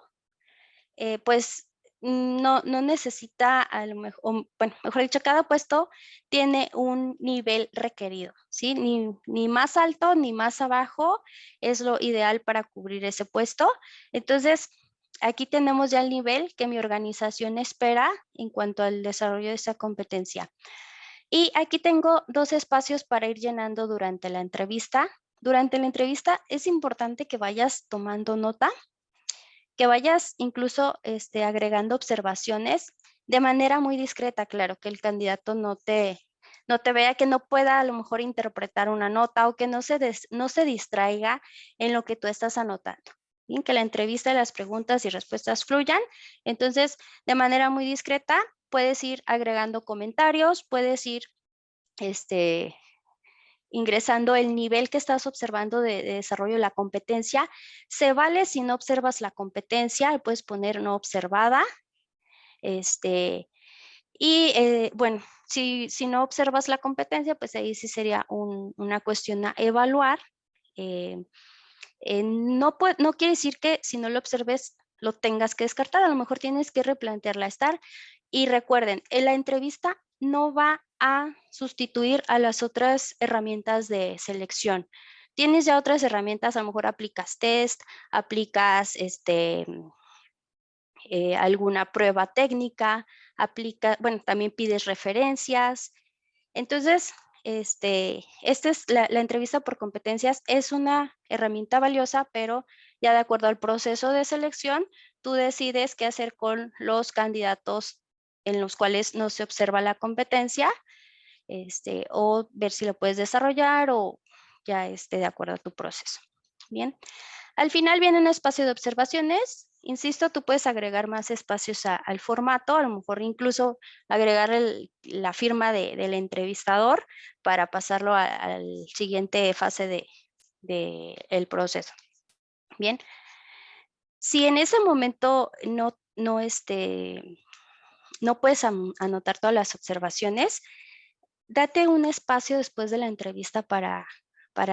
pues, no necesita, a lo mejor, bueno, mejor dicho, cada puesto tiene un nivel requerido, ¿sí? Ni más alto ni más abajo es lo ideal para cubrir ese puesto. Entonces, aquí tenemos ya el nivel que mi organización espera en cuanto al desarrollo de esa competencia. Y aquí tengo 2 espacios para ir llenando durante la entrevista. Durante la entrevista es importante que vayas tomando nota, que vayas incluso agregando observaciones de manera muy discreta, claro, que el candidato no te vea, que no pueda a lo mejor interpretar una nota o que no se distraiga en lo que tú estás anotando. Bien, que la entrevista y las preguntas y respuestas fluyan. Entonces, de manera muy discreta, puedes ir agregando comentarios, puedes ir este, ingresando el nivel que estás observando de desarrollo de la competencia. Se vale si no observas la competencia, puedes poner no observada. Bueno, si no observas la competencia, pues ahí sí sería una cuestión a evaluar. Eh, no quiere decir que si no lo observes lo tengas que descartar, a lo mejor tienes que replantearla, estar. Y recuerden, en la entrevista no va a sustituir a las otras herramientas de selección. Tienes ya otras herramientas, a lo mejor aplicas test, aplicas alguna prueba técnica, bueno, también pides referencias. Entonces, esta es la entrevista por competencias, es una herramienta valiosa, pero ya de acuerdo al proceso de selección, tú decides qué hacer con los candidatos en los cuales no se observa la competencia, o ver si lo puedes desarrollar o ya de acuerdo a tu proceso. Bien. Al final viene un espacio de observaciones. Insisto, tú puedes agregar más espacios al formato, a lo mejor incluso agregar la firma del entrevistador para pasarlo a la siguiente fase del proceso. Bien, si en ese momento no puedes anotar todas las observaciones, date un espacio después de la entrevista para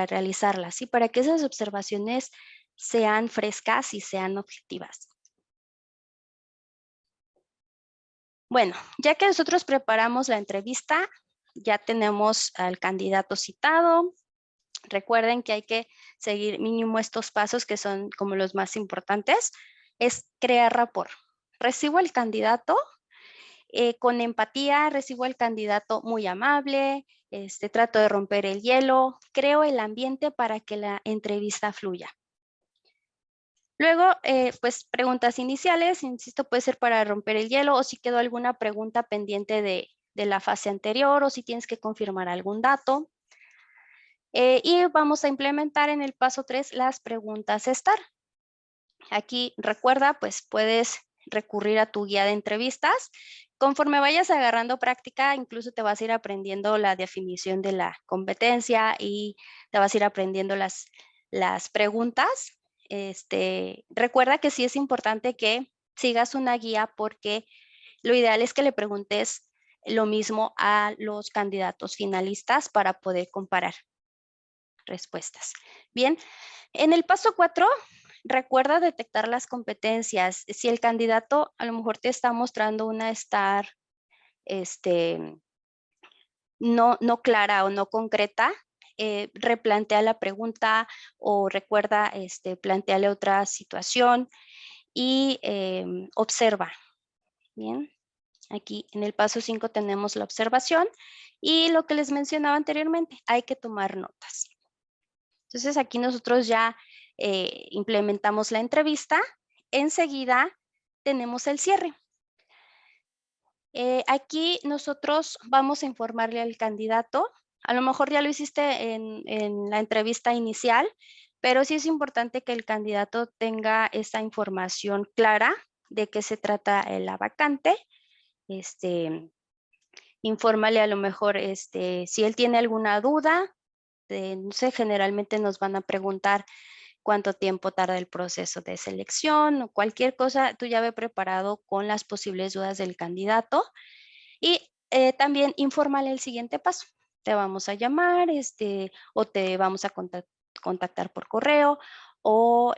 realizarlas, ¿sí? Para que esas observaciones sean frescas y sean objetivas. Bueno, ya que nosotros preparamos la entrevista, ya tenemos al candidato citado. Recuerden que hay que seguir mínimo estos pasos que son como los más importantes. Es crear rapport. Recibo al candidato con empatía, recibo al candidato muy amable, trato de romper el hielo, creo el ambiente para que la entrevista fluya. Luego, pues preguntas iniciales, insisto, puede ser para romper el hielo o si quedó alguna pregunta pendiente de la fase anterior o si tienes que confirmar algún dato. Y vamos a implementar en el paso 3 las preguntas STAR. Aquí recuerda, pues puedes recurrir a tu guía de entrevistas. Conforme vayas agarrando práctica, incluso te vas a ir aprendiendo la definición de la competencia y te vas a ir aprendiendo las preguntas. Recuerda que sí es importante que sigas una guía porque lo ideal es que le preguntes lo mismo a los candidatos finalistas para poder comparar respuestas. Bien, en el paso 4, recuerda detectar las competencias. Si el candidato a lo mejor te está mostrando una STAR no clara o no concreta, replantea la pregunta o recuerda plantearle otra situación y observa. Bien, aquí en el paso 5 tenemos la observación y lo que les mencionaba anteriormente, hay que tomar notas. Entonces aquí nosotros ya implementamos la entrevista, enseguida tenemos el cierre. Aquí nosotros vamos a informarle al candidato, a lo mejor ya lo hiciste en la entrevista inicial, pero sí es importante que el candidato tenga esta información clara de qué se trata la vacante, infórmale a lo mejor si él tiene alguna duda, no sé, generalmente nos van a preguntar cuánto tiempo tarda el proceso de selección o cualquier cosa, tú ya ve preparado con las posibles dudas del candidato y también infórmale el siguiente paso. Te vamos a llamar, o te vamos a contactar por correo o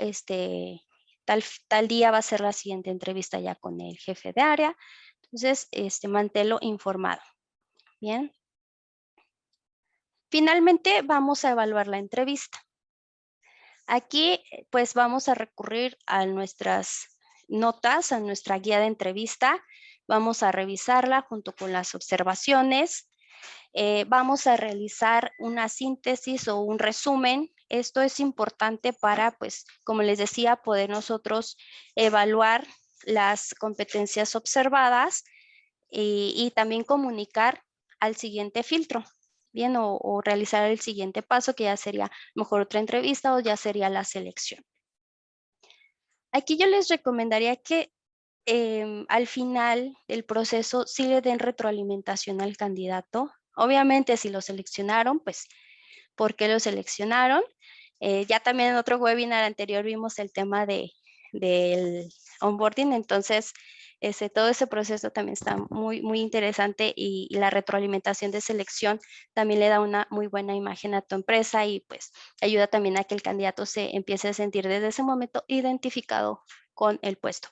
tal día va a ser la siguiente entrevista ya con el jefe de área. Entonces, manténlo informado. Bien. Finalmente, vamos a evaluar la entrevista. Aquí, pues, vamos a recurrir a nuestras notas, a nuestra guía de entrevista. Vamos a revisarla junto con las observaciones. Vamos a realizar una síntesis o un resumen. Esto es importante para, pues, como les decía, poder nosotros evaluar las competencias observadas y también comunicar al siguiente filtro, bien, o realizar el siguiente paso, que ya sería mejor otra entrevista o ya sería la selección. Aquí yo les recomendaría que al final del proceso sí le den retroalimentación al candidato. Obviamente, si lo seleccionaron, pues, ¿por qué lo seleccionaron? Ya también en otro webinar anterior vimos el tema del onboarding, entonces todo ese proceso también está muy, muy interesante y la retroalimentación de selección también le da una muy buena imagen a tu empresa y pues ayuda también a que el candidato se empiece a sentir desde ese momento identificado con el puesto.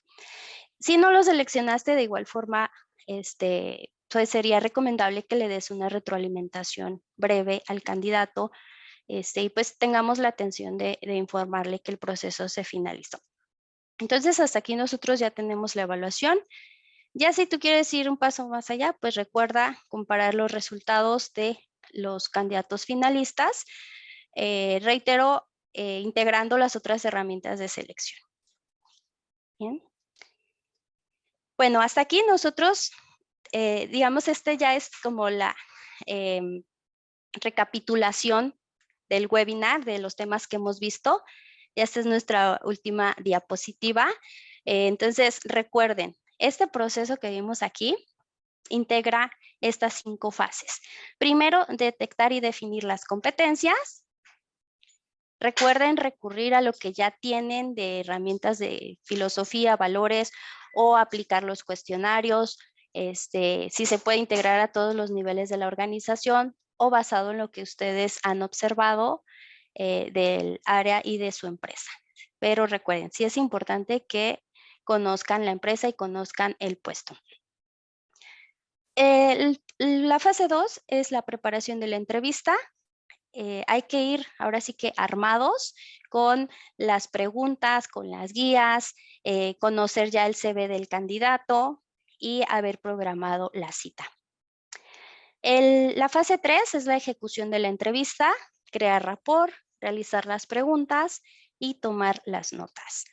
Si no lo seleccionaste, de igual forma, pues sería recomendable que le des una retroalimentación breve al candidato y pues tengamos la atención de informarle que el proceso se finalizó. Entonces, hasta aquí nosotros ya tenemos la evaluación. Ya si tú quieres ir un paso más allá, pues recuerda comparar los resultados de los candidatos finalistas, reitero, integrando las otras herramientas de selección. Bien. Bueno, hasta aquí nosotros, digamos, ya es como la recapitulación del webinar, de los temas que hemos visto. Y esta es nuestra última diapositiva. Entonces, recuerden, este proceso que vimos aquí integra estas 5 fases. Primero, detectar y definir las competencias. Recuerden recurrir a lo que ya tienen de herramientas de filosofía, valores o aplicar los cuestionarios, si se puede integrar a todos los niveles de la organización o basado en lo que ustedes han observado del área y de su empresa. Pero recuerden, sí es importante que conozcan la empresa y conozcan el puesto. La fase 2 es la preparación de la entrevista. Hay que ir ahora sí que armados con las preguntas, con las guías, conocer ya el CV del candidato y haber programado la cita. La fase 3 es la ejecución de la entrevista, crear rapport, realizar las preguntas y tomar las notas.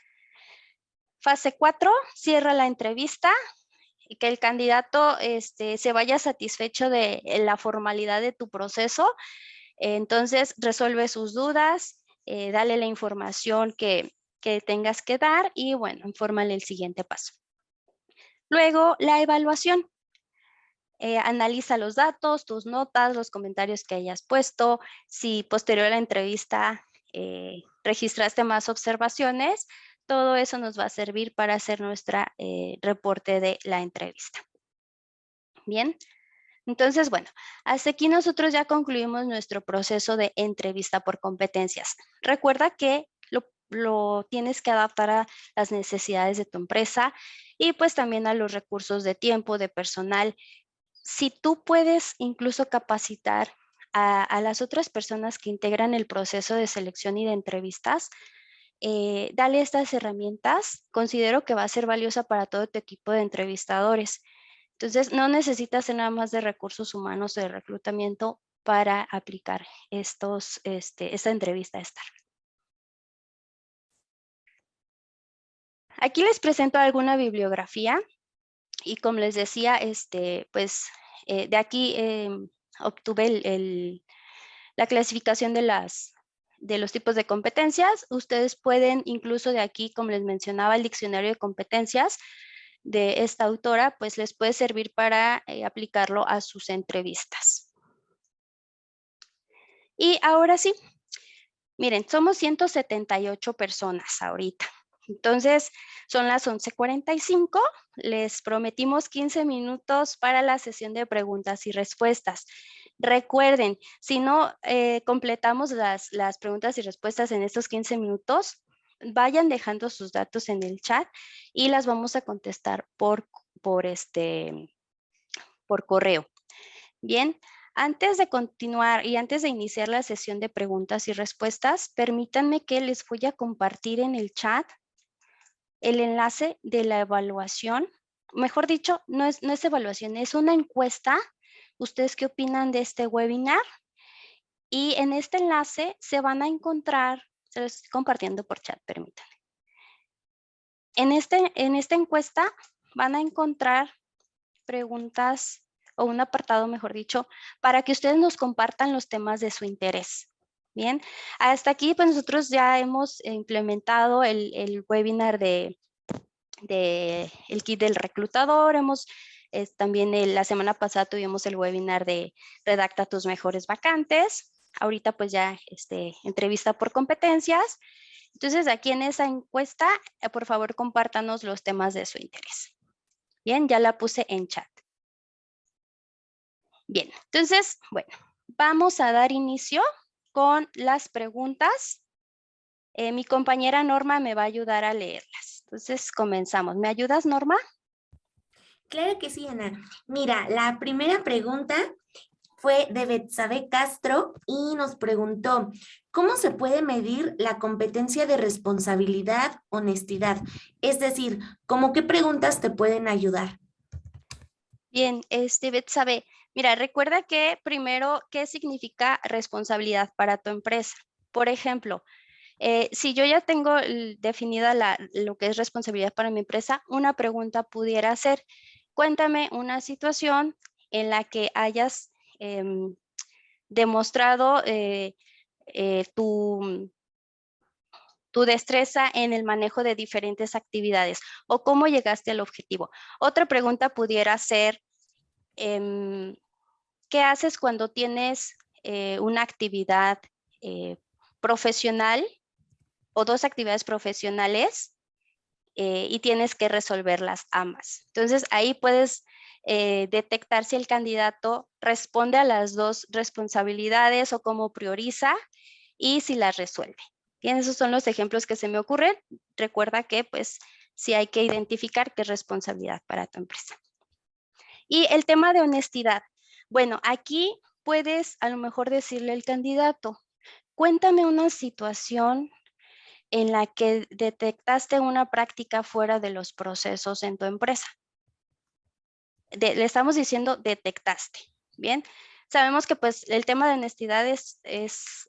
Fase 4, cierra la entrevista y que el candidato se vaya satisfecho de la formalidad de tu proceso. Entonces, resuelve sus dudas, dale la información que tengas que dar y, bueno, infórmale el siguiente paso. Luego, la evaluación. Analiza los datos, tus notas, los comentarios que hayas puesto. Si posterior a la entrevista registraste más observaciones, todo eso nos va a servir para hacer nuestra reporte de la entrevista. Bien. Entonces, bueno, hasta aquí nosotros ya concluimos nuestro proceso de entrevista por competencias. Recuerda que lo tienes que adaptar a las necesidades de tu empresa y pues también a los recursos de tiempo, de personal. Si tú puedes incluso capacitar a las otras personas que integran el proceso de selección y de entrevistas, dale estas herramientas. Considero que va a ser valiosa para todo tu equipo de entrevistadores. Entonces, no necesitas ser nada más de recursos humanos o de reclutamiento para aplicar esta entrevista a STAR. Aquí les presento alguna bibliografía y como les decía, pues de aquí obtuve la clasificación de las de los tipos de competencias. Ustedes pueden incluso de aquí, como les mencionaba, el diccionario de competencias de esta autora, pues les puede servir para aplicarlo a sus entrevistas. Y ahora sí, miren, somos 178 personas ahorita. Entonces, son las 11:45. Les prometimos 15 minutos para la sesión de preguntas y respuestas. Recuerden, si no completamos las preguntas y respuestas en estos 15 minutos, vayan dejando sus datos en el chat y las vamos a contestar por correo. Bien, antes de continuar y antes de iniciar la sesión de preguntas y respuestas, permítanme que les voy a compartir en el chat el enlace de la evaluación. Mejor dicho, no es evaluación, es una encuesta. ¿Ustedes qué opinan de este webinar? Y en este enlace se van a encontrar, se los estoy compartiendo por chat, permítanme. En esta encuesta van a encontrar preguntas o un apartado, mejor dicho, para que ustedes nos compartan los temas de su interés. Bien, hasta aquí pues nosotros ya hemos implementado el webinar de el kit del reclutador. También la semana pasada tuvimos el webinar de redacta tus mejores vacantes. Ahorita pues ya entrevista por competencias. Entonces aquí en esa encuesta, por favor compártanos los temas de su interés. Bien, ya la puse en chat. Bien, entonces, bueno, vamos a dar inicio con las preguntas. Mi compañera Norma me va a ayudar a leerlas. Entonces, comenzamos. ¿Me ayudas, Norma? Claro que sí, Ana. Mira, la primera pregunta fue de Betsabe Castro y nos preguntó, ¿cómo se puede medir la competencia de responsabilidad, honestidad? Es decir, ¿cómo qué preguntas te pueden ayudar? Bien, Betsabe, mira, recuerda que primero, ¿qué significa responsabilidad para tu empresa? Por ejemplo, si yo ya tengo definida lo que es responsabilidad para mi empresa, una pregunta pudiera ser, cuéntame una situación en la que hayas demostrado tu destreza en el manejo de diferentes actividades o cómo llegaste al objetivo. Otra pregunta pudiera ser, ¿qué haces cuando tienes una actividad profesional o dos actividades profesionales y tienes que resolverlas ambas? Entonces, ahí puedes detectar si el candidato responde a las dos responsabilidades o cómo prioriza y si las resuelve. Bien, esos son los ejemplos que se me ocurren. Recuerda que, pues, sí hay que identificar qué es responsabilidad para tu empresa. Y el tema de honestidad. Bueno, aquí puedes a lo mejor decirle al candidato, cuéntame una situación en la que detectaste una práctica fuera de los procesos en tu empresa. Le estamos diciendo detectaste, ¿bien? Sabemos que pues el tema de honestidad es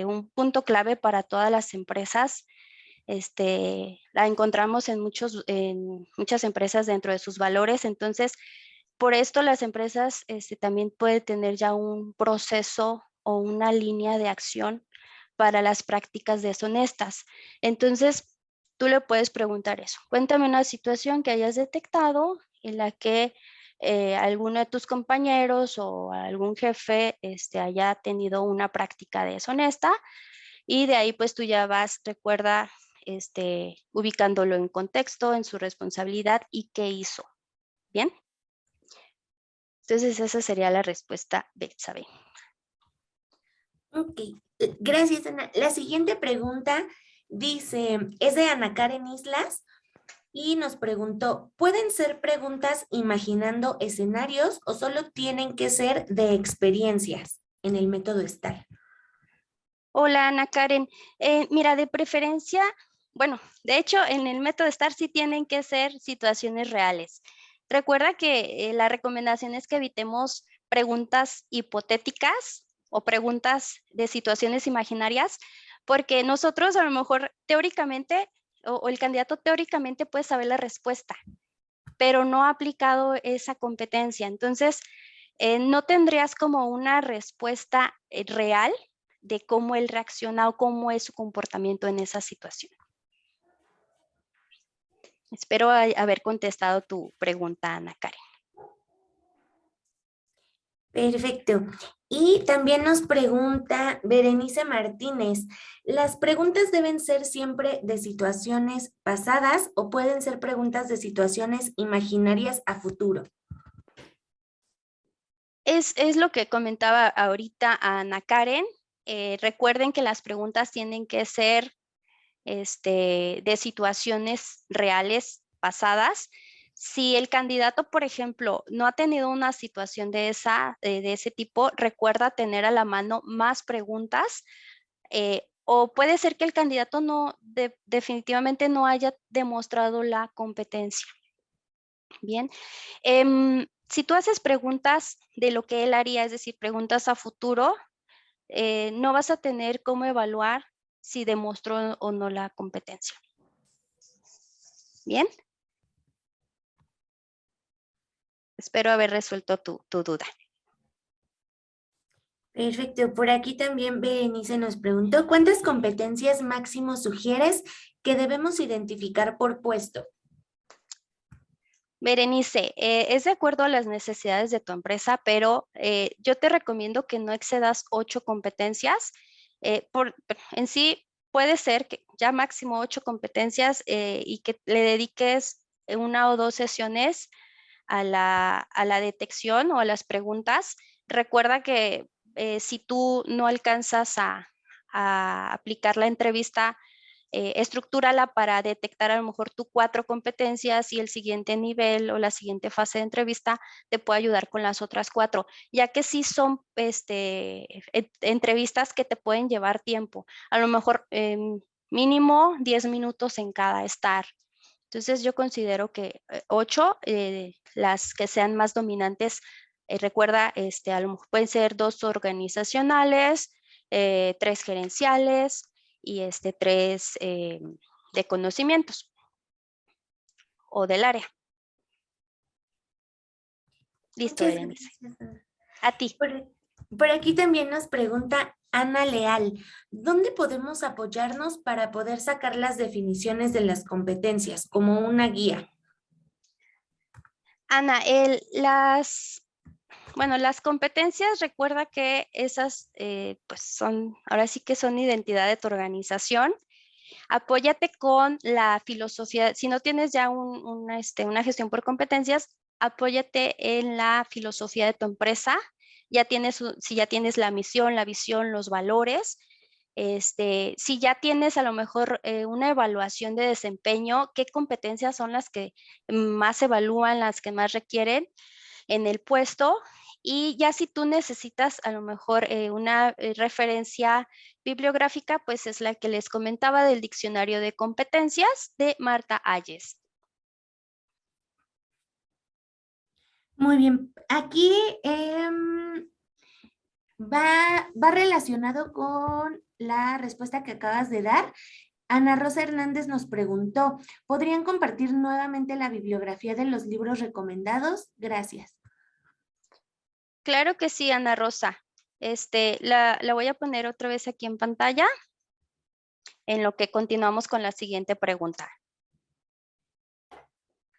un punto clave para todas las empresas. La encontramos en muchas empresas dentro de sus valores. Entonces, por esto las empresas también pueden tener ya un proceso o una línea de acción para las prácticas deshonestas. Entonces, tú le puedes preguntar eso. Cuéntame una situación que hayas detectado en la que alguno de tus compañeros o algún jefe haya tenido una práctica deshonesta y de ahí pues tú ya vas, recuerda, ubicándolo en contexto, en su responsabilidad y qué hizo. ¿Bien? Entonces esa sería la respuesta, Betsabe. Ok, gracias, Ana. La siguiente pregunta dice, es de Ana Karen Islas y nos preguntó, ¿pueden ser preguntas imaginando escenarios o solo tienen que ser de experiencias en el método STAR? Hola, Ana Karen. Mira, de preferencia, bueno, de hecho, en el método STAR sí tienen que ser situaciones reales. Recuerda que la recomendación es que evitemos preguntas hipotéticas o preguntas de situaciones imaginarias, porque nosotros a lo mejor teóricamente o el candidato teóricamente puede saber la respuesta, pero no ha aplicado esa competencia. Entonces, no tendrías como una respuesta real, de cómo él reacciona o cómo es su comportamiento en esa situación. Espero haber contestado tu pregunta, Ana Karen. Perfecto. Y también nos pregunta Berenice Martínez, ¿las preguntas deben ser siempre de situaciones pasadas o pueden ser preguntas de situaciones imaginarias a futuro? Es lo que comentaba ahorita a Ana Karen. Recuerden que las preguntas tienen que ser de situaciones reales pasadas. Si el candidato, por ejemplo, no ha tenido una situación de ese tipo, recuerda tener a la mano más preguntas, o puede ser que el candidato definitivamente no haya demostrado la competencia. Bien, si tú haces preguntas de lo que él haría, es decir, preguntas a futuro, no vas a tener cómo evaluar si demostró o no la competencia. Bien. Espero haber resuelto tu duda. Perfecto. Por aquí también Berenice nos preguntó, ¿cuántas competencias máximo sugieres que debemos identificar por puesto? Berenice, es de acuerdo a las necesidades de tu empresa, pero yo te recomiendo que no excedas 8 competencias. En sí, puede ser que ya máximo 8 competencias y que le dediques 1 o 2 sesiones a la detección o a las preguntas. Recuerda que si tú no alcanzas a aplicar la entrevista, estructúrala para detectar a lo mejor tú 4 competencias y el siguiente nivel o la siguiente fase de entrevista te puede ayudar con las otras 4, ya que sí son entrevistas que te pueden llevar tiempo, a lo mejor mínimo 10 minutos en cada estar. Entonces yo considero que 8, las que sean más dominantes, recuerda, a lo mejor pueden ser 2 organizacionales, 3 gerenciales y 3 de conocimientos o del área. Listo, Muchas Berenice. gracias. A ti. Por aquí también nos pregunta Ana Leal, ¿dónde podemos apoyarnos para poder sacar las definiciones de las competencias como una guía? Ana, las competencias, recuerda que esas pues ahora sí que son identidad de tu organización. Apóyate con la filosofía. Si no tienes ya una gestión por competencias, apóyate en la filosofía de tu empresa. Si ya tienes la misión, la visión, los valores. Si ya tienes a lo mejor una evaluación de desempeño, ¿qué competencias son las que más evalúan, las que más requieren en el puesto? Y ya si tú necesitas a lo mejor una referencia bibliográfica, pues es la que les comentaba del diccionario de competencias de Marta Ayes. Muy bien, aquí va relacionado con la respuesta que acabas de dar. Ana Rosa Hernández nos preguntó, ¿podrían compartir nuevamente la bibliografía de los libros recomendados? Gracias. Claro que sí, Ana Rosa. La voy a poner otra vez aquí en pantalla en lo que continuamos con la siguiente pregunta.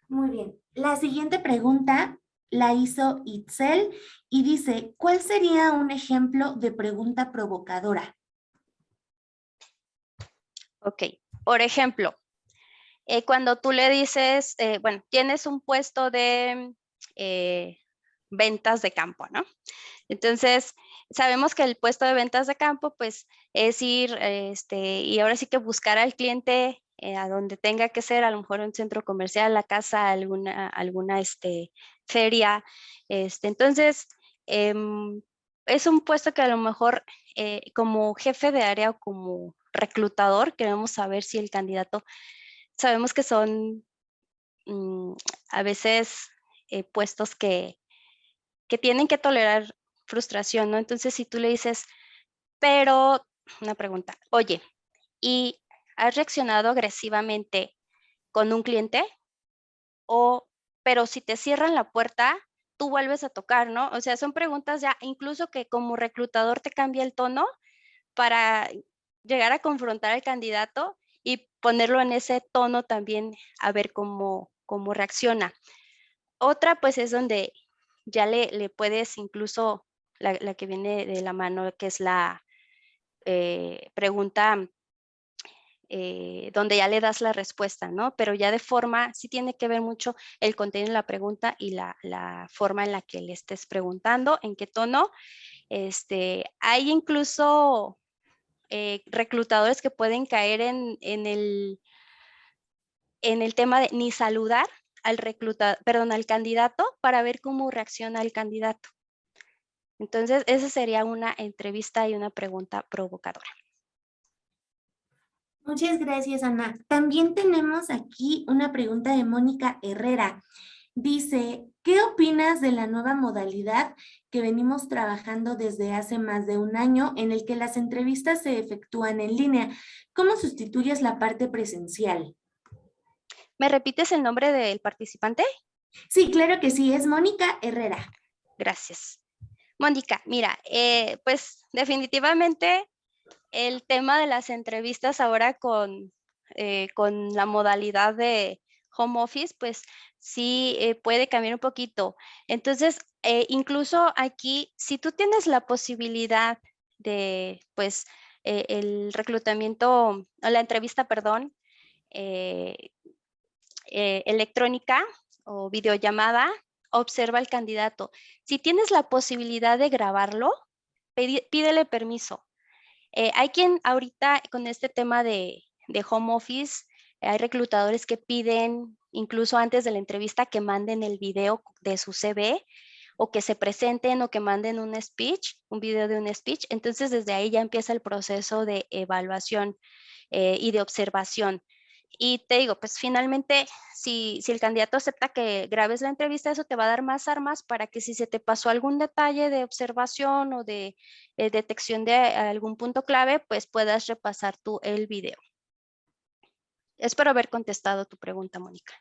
Muy bien. La siguiente pregunta la hizo Itzel y dice, ¿cuál sería un ejemplo de pregunta provocadora? Ok, por ejemplo, cuando tú le dices, tienes un puesto de ventas de campo, ¿no? Entonces, sabemos que el puesto de ventas de campo, pues, es ir, y ahora sí que buscar al cliente a donde tenga que ser, a lo mejor un centro comercial, la casa, alguna feria. Entonces, es un puesto que a lo mejor como jefe de área o como reclutador queremos saber si el candidato, sabemos que son a veces puestos que tienen que tolerar frustración, ¿no? Entonces, si tú le dices, pero, una pregunta, oye, ¿y has reaccionado agresivamente con un cliente? Pero si te cierran la puerta, tú vuelves a tocar, ¿no? O sea, son preguntas ya, incluso que como reclutador te cambia el tono para llegar a confrontar al candidato y ponerlo en ese tono también a ver cómo reacciona. Otra pues es donde ya le puedes incluso, la que viene de la mano, que es la pregunta donde ya le das la respuesta, ¿no? Pero ya de forma, sí tiene que ver mucho el contenido de la pregunta y la forma en la que le estés preguntando, en qué tono. Hay incluso reclutadores que pueden caer en el tema de ni saludar al candidato para ver cómo reacciona el candidato. Entonces, esa sería una entrevista y una pregunta provocadora. Muchas gracias, Ana. También tenemos aquí una pregunta de Mónica Herrera. Dice, ¿qué opinas de la nueva modalidad que venimos trabajando desde hace más de un año en el que las entrevistas se efectúan en línea? ¿Cómo sustituyes la parte presencial? ¿Me repites el nombre del participante? Sí, claro que sí, es Mónica Herrera. Gracias. Mónica, mira, pues definitivamente el tema de las entrevistas ahora con la modalidad de home office, pues sí puede cambiar un poquito. Entonces, incluso aquí, si tú tienes la posibilidad de, pues, el reclutamiento, o la entrevista, perdón, eh, electrónica o videollamada, observa al candidato. Si tienes la posibilidad de grabarlo, pídele permiso. Hay quien ahorita con este tema de home office, hay reclutadores que piden incluso antes de la entrevista que manden el video de su CV o que se presenten o que manden un speech, un video de un speech. Entonces desde ahí ya empieza el proceso de evaluación y de observación. Y te digo, pues finalmente, si el candidato acepta que grabes la entrevista, eso te va a dar más armas para que si se te pasó algún detalle de observación o de detección de algún punto clave, pues puedas repasar tú el video. Espero haber contestado tu pregunta, Mónica.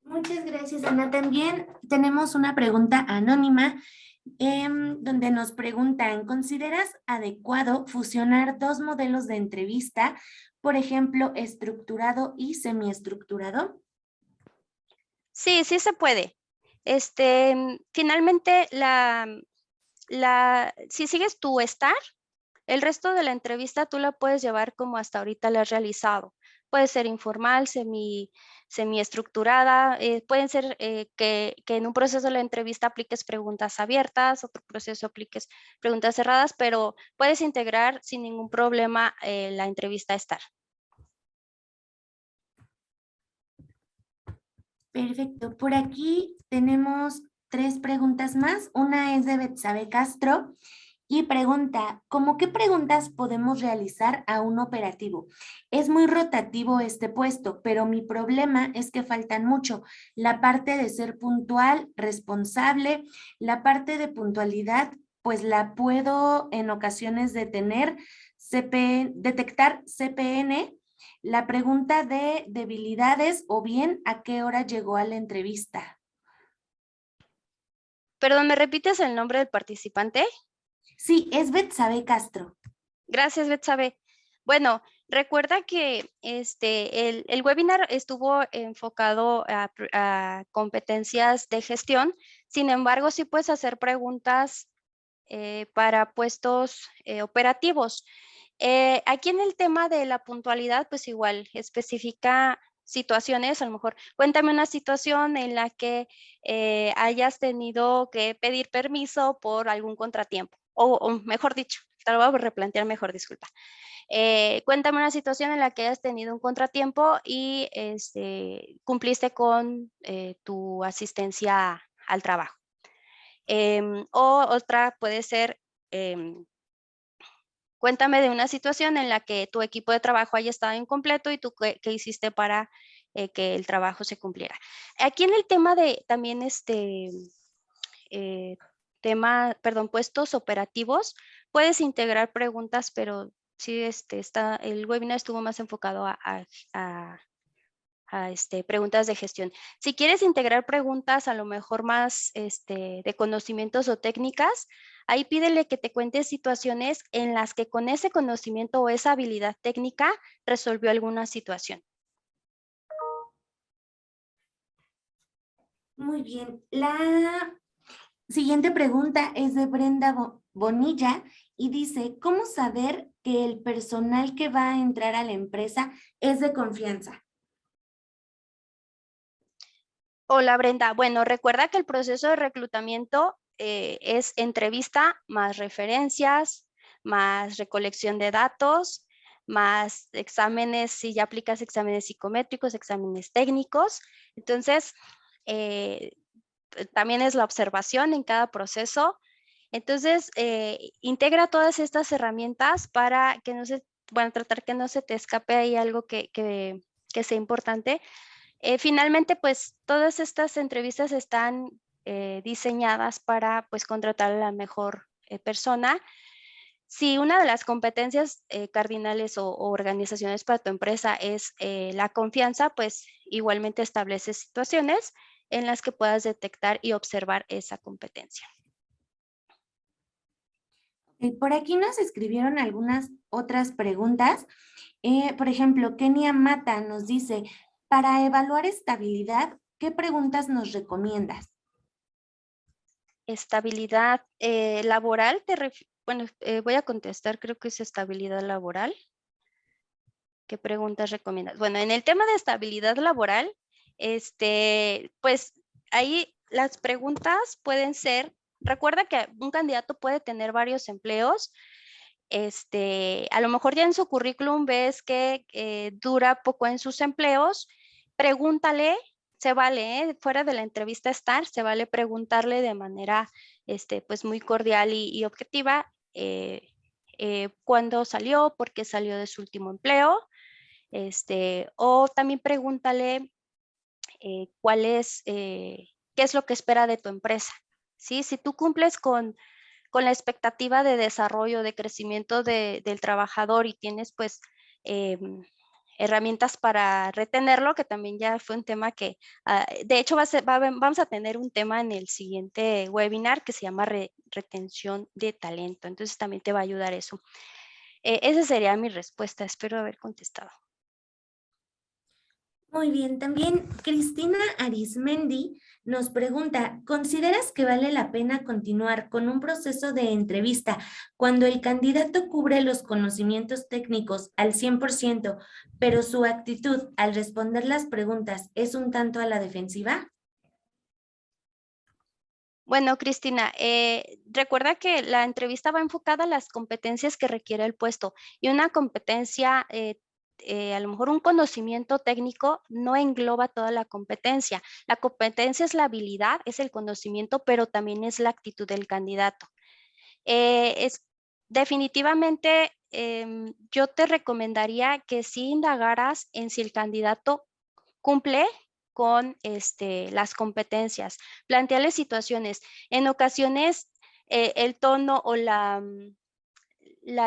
Muchas gracias, Ana. También tenemos una pregunta anónima donde nos preguntan, ¿consideras adecuado fusionar dos modelos de entrevista, por ejemplo, estructurado y semiestructurado? Sí, sí se puede. Finalmente, si sigues tu estar, el resto de la entrevista tú la puedes llevar como hasta ahorita la has realizado. Puede ser informal, semiestructurada, pueden ser que en un proceso de la entrevista apliques preguntas abiertas, otro proceso apliques preguntas cerradas, pero puedes integrar sin ningún problema la entrevista a estar. Perfecto. Por aquí tenemos 3 preguntas más. Una es de Betsabe Castro y pregunta, ¿cómo qué preguntas podemos realizar a un operativo? Es muy rotativo este puesto, pero mi problema es que faltan mucho. La parte de ser puntual, responsable, la parte de puntualidad, pues la puedo en ocasiones detectar CPN, la pregunta de debilidades o bien a qué hora llegó a la entrevista. Perdón, ¿me repites el nombre del participante? Sí, es Betsabe Castro. Gracias, Betsabe. Bueno, recuerda que el webinar estuvo enfocado a competencias de gestión. Sin embargo, sí puedes hacer preguntas para puestos operativos. Aquí en el tema de la puntualidad, pues igual especifica situaciones, a lo mejor cuéntame una situación en la que hayas tenido que pedir permiso por algún contratiempo, o mejor dicho, te lo voy a replantear mejor, disculpa. Cuéntame una situación en la que hayas tenido un contratiempo y cumpliste con tu asistencia al trabajo. O otra puede ser, cuéntame de una situación en la que tu equipo de trabajo haya estado incompleto y tú qué hiciste para que el trabajo se cumpliera. Aquí en el tema de también puestos operativos, puedes integrar preguntas, pero sí, el webinar estuvo más enfocado a preguntas de gestión. Si quieres integrar preguntas a lo mejor más de conocimientos o técnicas, ahí pídele que te cuente situaciones en las que con ese conocimiento o esa habilidad técnica resolvió alguna situación. Muy bien. La siguiente pregunta es de Brenda Bonilla y dice, ¿cómo saber que el personal que va a entrar a la empresa es de confianza? Hola Brenda, bueno, recuerda que el proceso de reclutamiento es entrevista más referencias, más recolección de datos, más exámenes, si ya aplicas exámenes psicométricos, exámenes técnicos. Entonces, eh, también es la observación en cada proceso. Entonces, integra todas estas herramientas para que no se, bueno, tratar que no se te escape ahí algo que sea importante. Finalmente, pues todas estas entrevistas están diseñadas para pues contratar a la mejor persona. Si una de las competencias cardinales o organizaciones para tu empresa es la confianza, pues igualmente establece situaciones en las que puedas detectar y observar esa competencia. Por aquí nos escribieron algunas otras preguntas. Por ejemplo, Kenia Mata nos dice, para evaluar estabilidad, ¿qué preguntas nos recomiendas? Estabilidad laboral, bueno, voy a contestar, creo que es estabilidad laboral. ¿Qué preguntas recomiendas? Bueno, en el tema de estabilidad laboral, pues ahí las preguntas pueden ser, recuerda que un candidato puede tener varios empleos, a lo mejor ya en su currículum ves que dura poco en sus empleos, pregúntale, se vale, fuera de la entrevista estar, se vale preguntarle de manera pues muy cordial y objetiva cuándo salió, por qué salió de su último empleo, o también pregúntale qué es lo que espera de tu empresa, ¿sí? Si tú cumples con la expectativa de desarrollo, de crecimiento del trabajador y tienes pues herramientas para retenerlo, que también ya fue un tema que, de hecho vamos a tener un tema en el siguiente webinar que se llama retención de talento, entonces también te va a ayudar eso. Esa sería mi respuesta, espero haber contestado. Muy bien, también Cristina Arismendi nos pregunta, ¿consideras que vale la pena continuar con un proceso de entrevista cuando el candidato cubre los conocimientos técnicos al 100%, pero su actitud al responder las preguntas es un tanto a la defensiva? Bueno, Cristina, recuerda que la entrevista va enfocada a las competencias que requiere el puesto y una competencia, a lo mejor un conocimiento técnico no engloba toda la competencia. La competencia es la habilidad, es el conocimiento, pero también es la actitud del candidato. Definitivamente, yo te recomendaría que sí indagaras en si el candidato cumple con las competencias, plantearle situaciones. En ocasiones, el tono o la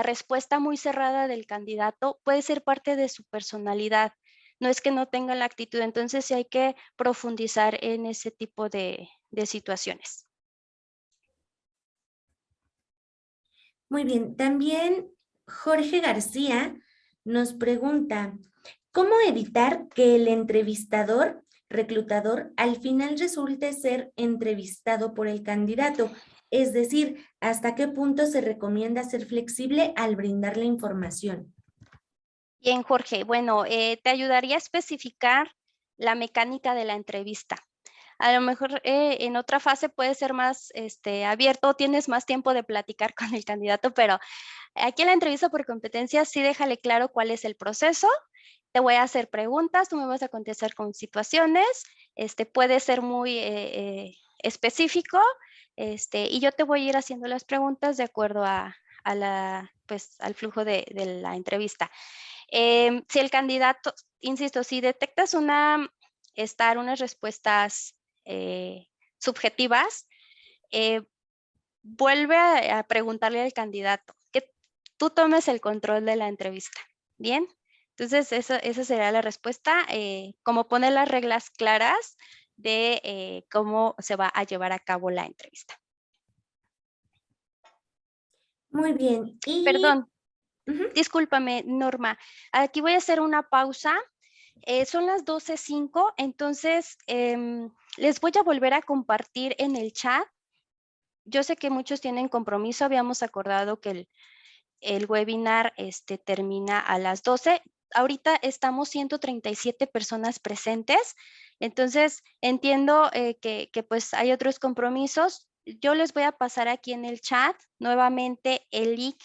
respuesta muy cerrada del candidato puede ser parte de su personalidad. No es que no tenga la actitud, entonces sí hay que profundizar en ese tipo de situaciones. Muy bien, también Jorge García nos pregunta, ¿cómo evitar que el entrevistador, reclutador, al final resulte ser entrevistado por el candidato? Es decir, ¿hasta qué punto se recomienda ser flexible al brindar la información? Bien, Jorge. Bueno, te ayudaría a especificar la mecánica de la entrevista. A lo mejor en otra fase puede ser más abierto, tienes más tiempo de platicar con el candidato, pero aquí en la entrevista por competencias sí déjale claro cuál es el proceso. Te voy a hacer preguntas, tú me vas a contestar con situaciones, puede ser muy específico, y yo te voy a ir haciendo las preguntas de acuerdo pues, al flujo de la entrevista. Si el candidato, insisto, si detectas unas respuestas subjetivas, vuelve a preguntarle al candidato que tú tomes el control de la entrevista. Bien, Entonces, esa sería la respuesta, como poner las reglas claras de cómo se va a llevar a cabo la entrevista. Muy bien. Y Perdón, ujú, discúlpame, Norma. Aquí voy a hacer una pausa. Son las 12:05, entonces les voy a volver a compartir en el chat. Yo sé que muchos tienen compromiso, habíamos acordado que el webinar termina a las 12. Ahorita estamos 137 personas presentes, entonces entiendo que pues hay otros compromisos. Yo les voy a pasar aquí en el chat nuevamente el link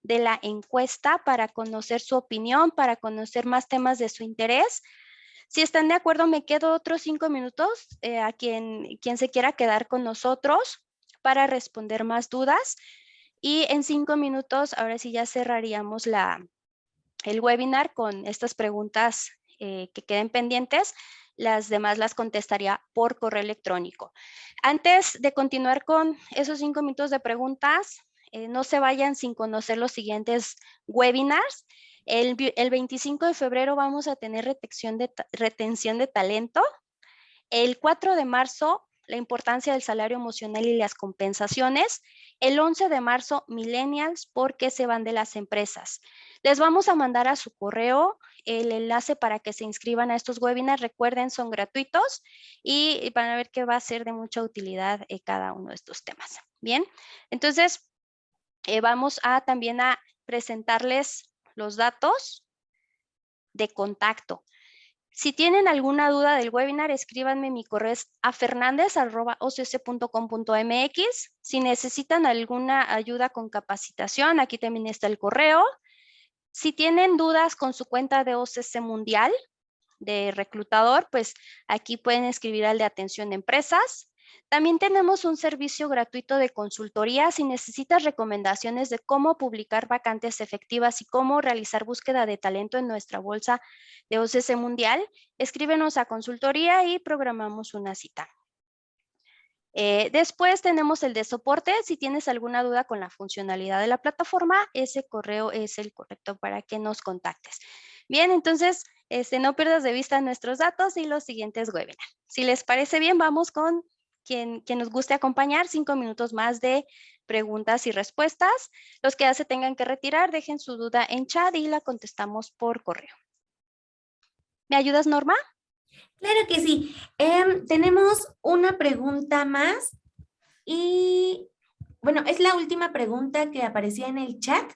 de la encuesta para conocer su opinión, para conocer más temas de su interés. Si están de acuerdo, me quedo otros 5 minutos a quien se quiera quedar con nosotros para responder más dudas. Y en 5 minutos, ahora sí ya cerraríamos el webinar con estas preguntas que queden pendientes. Las demás las contestaría por correo electrónico. Antes de continuar con esos 5 minutos de preguntas, no se vayan sin conocer los siguientes webinars. El 25 de febrero vamos a tener retención de talento. El 4 de marzo, la importancia del salario emocional y las compensaciones. El 11 de marzo, millennials, ¿por qué se van de las empresas? Les vamos a mandar a su correo el enlace para que se inscriban a estos webinars. Recuerden, son gratuitos y van a ver que va a ser de mucha utilidad cada uno de estos temas. Bien, entonces vamos a también a presentarles los datos de contacto. Si tienen alguna duda del webinar, escríbanme. Mi correo es afernandez@occ.com.mx. Si necesitan alguna ayuda con capacitación, aquí también está el correo. Si tienen dudas con su cuenta de OCC Mundial de reclutador, pues aquí pueden escribir al de atención de empresas. También tenemos un servicio gratuito de consultoría. Si necesitas recomendaciones de cómo publicar vacantes efectivas y cómo realizar búsqueda de talento en nuestra bolsa de OCC Mundial, escríbenos a consultoría y programamos una cita. Después tenemos el de soporte. Si tienes alguna duda con la funcionalidad de la plataforma, ese correo es el correcto para que nos contactes. Bien, entonces no pierdas de vista nuestros datos y los siguientes webinars. Si les parece bien, vamos con quien nos guste acompañar. 5 minutos más de preguntas y respuestas. Los que ya se tengan que retirar, dejen su duda en chat y la contestamos por correo. ¿Me ayudas, Norma? claro que sí. Tenemos una pregunta más y bueno, es la última pregunta que aparecía en el chat.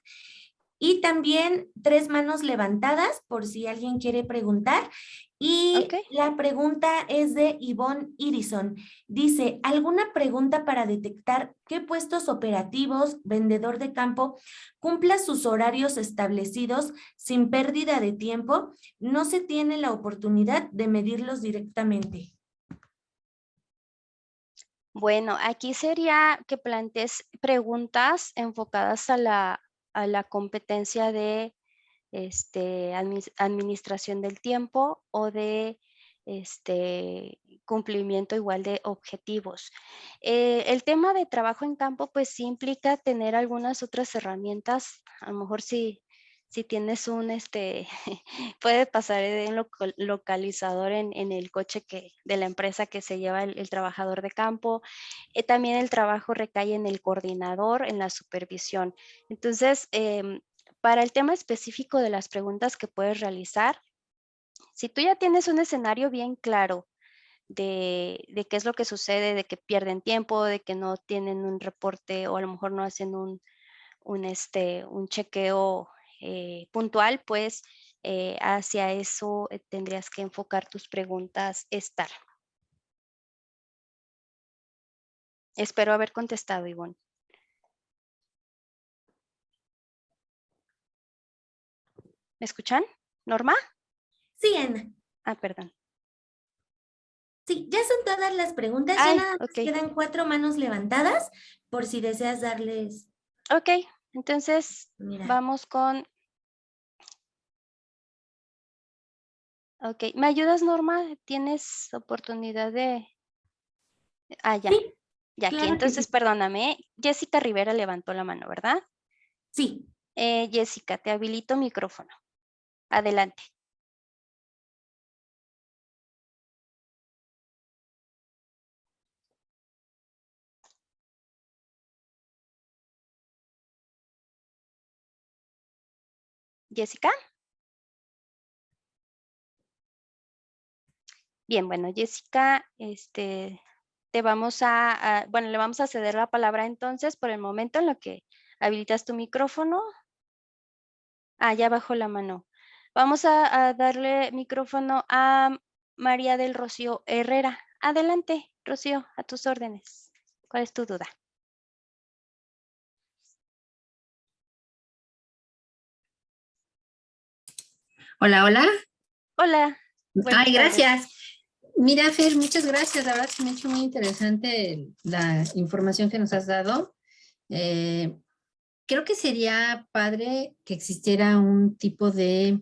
Y también 3 manos levantadas por si alguien quiere preguntar. Ok. Y la pregunta es de Ivonne Irison. Dice, ¿alguna pregunta para detectar qué puestos operativos, vendedor de campo, cumpla sus horarios establecidos sin pérdida de tiempo? No se tiene la oportunidad de medirlos directamente. Bueno, aquí sería que plantees preguntas enfocadas a la competencia de administración del tiempo o de cumplimiento igual de objetivos. El tema de trabajo en campo pues sí implica tener algunas otras herramientas. A lo mejor si tienes puede pasar de un localizador en el coche de la empresa que se lleva el trabajador de campo. También el trabajo recae en el coordinador, en la supervisión. Entonces, para el tema específico de las preguntas que puedes realizar, si tú ya tienes un escenario bien claro de qué es lo que sucede, de que pierden tiempo, de que no tienen un reporte o a lo mejor no hacen un chequeo puntual, pues hacia eso tendrías que enfocar tus preguntas estar. Espero haber contestado, Ivonne. ¿Me escuchan? ¿Norma? Sí, Ana. Ah, perdón. Sí, ya son todas las preguntas. Ya Ay, nada más ok. quedan 4 manos levantadas por si deseas darles. Ok, entonces Mira. vamos con... Ok, ¿me ayudas, Norma? ¿Tienes oportunidad de...? Ah, ya, Sí, ya aquí. claro que Entonces, sí. perdóname. Jessica Rivera levantó la mano, ¿verdad? Sí. Jessica, te habilito micrófono. Adelante. Jessica. Bien, bueno, Jessica, le vamos a ceder la palabra entonces por el momento en lo que habilitas tu micrófono. Ah, ya bajó la mano. Vamos a darle micrófono a María del Rocío Herrera. Adelante, Rocío, a tus órdenes. ¿Cuál es tu duda? Hola, hola. Hola, buenas Ay, tardes. gracias. Mira, Fer, muchas gracias. La verdad se me ha hecho muy interesante la información que nos has dado. Creo que sería padre que existiera un tipo de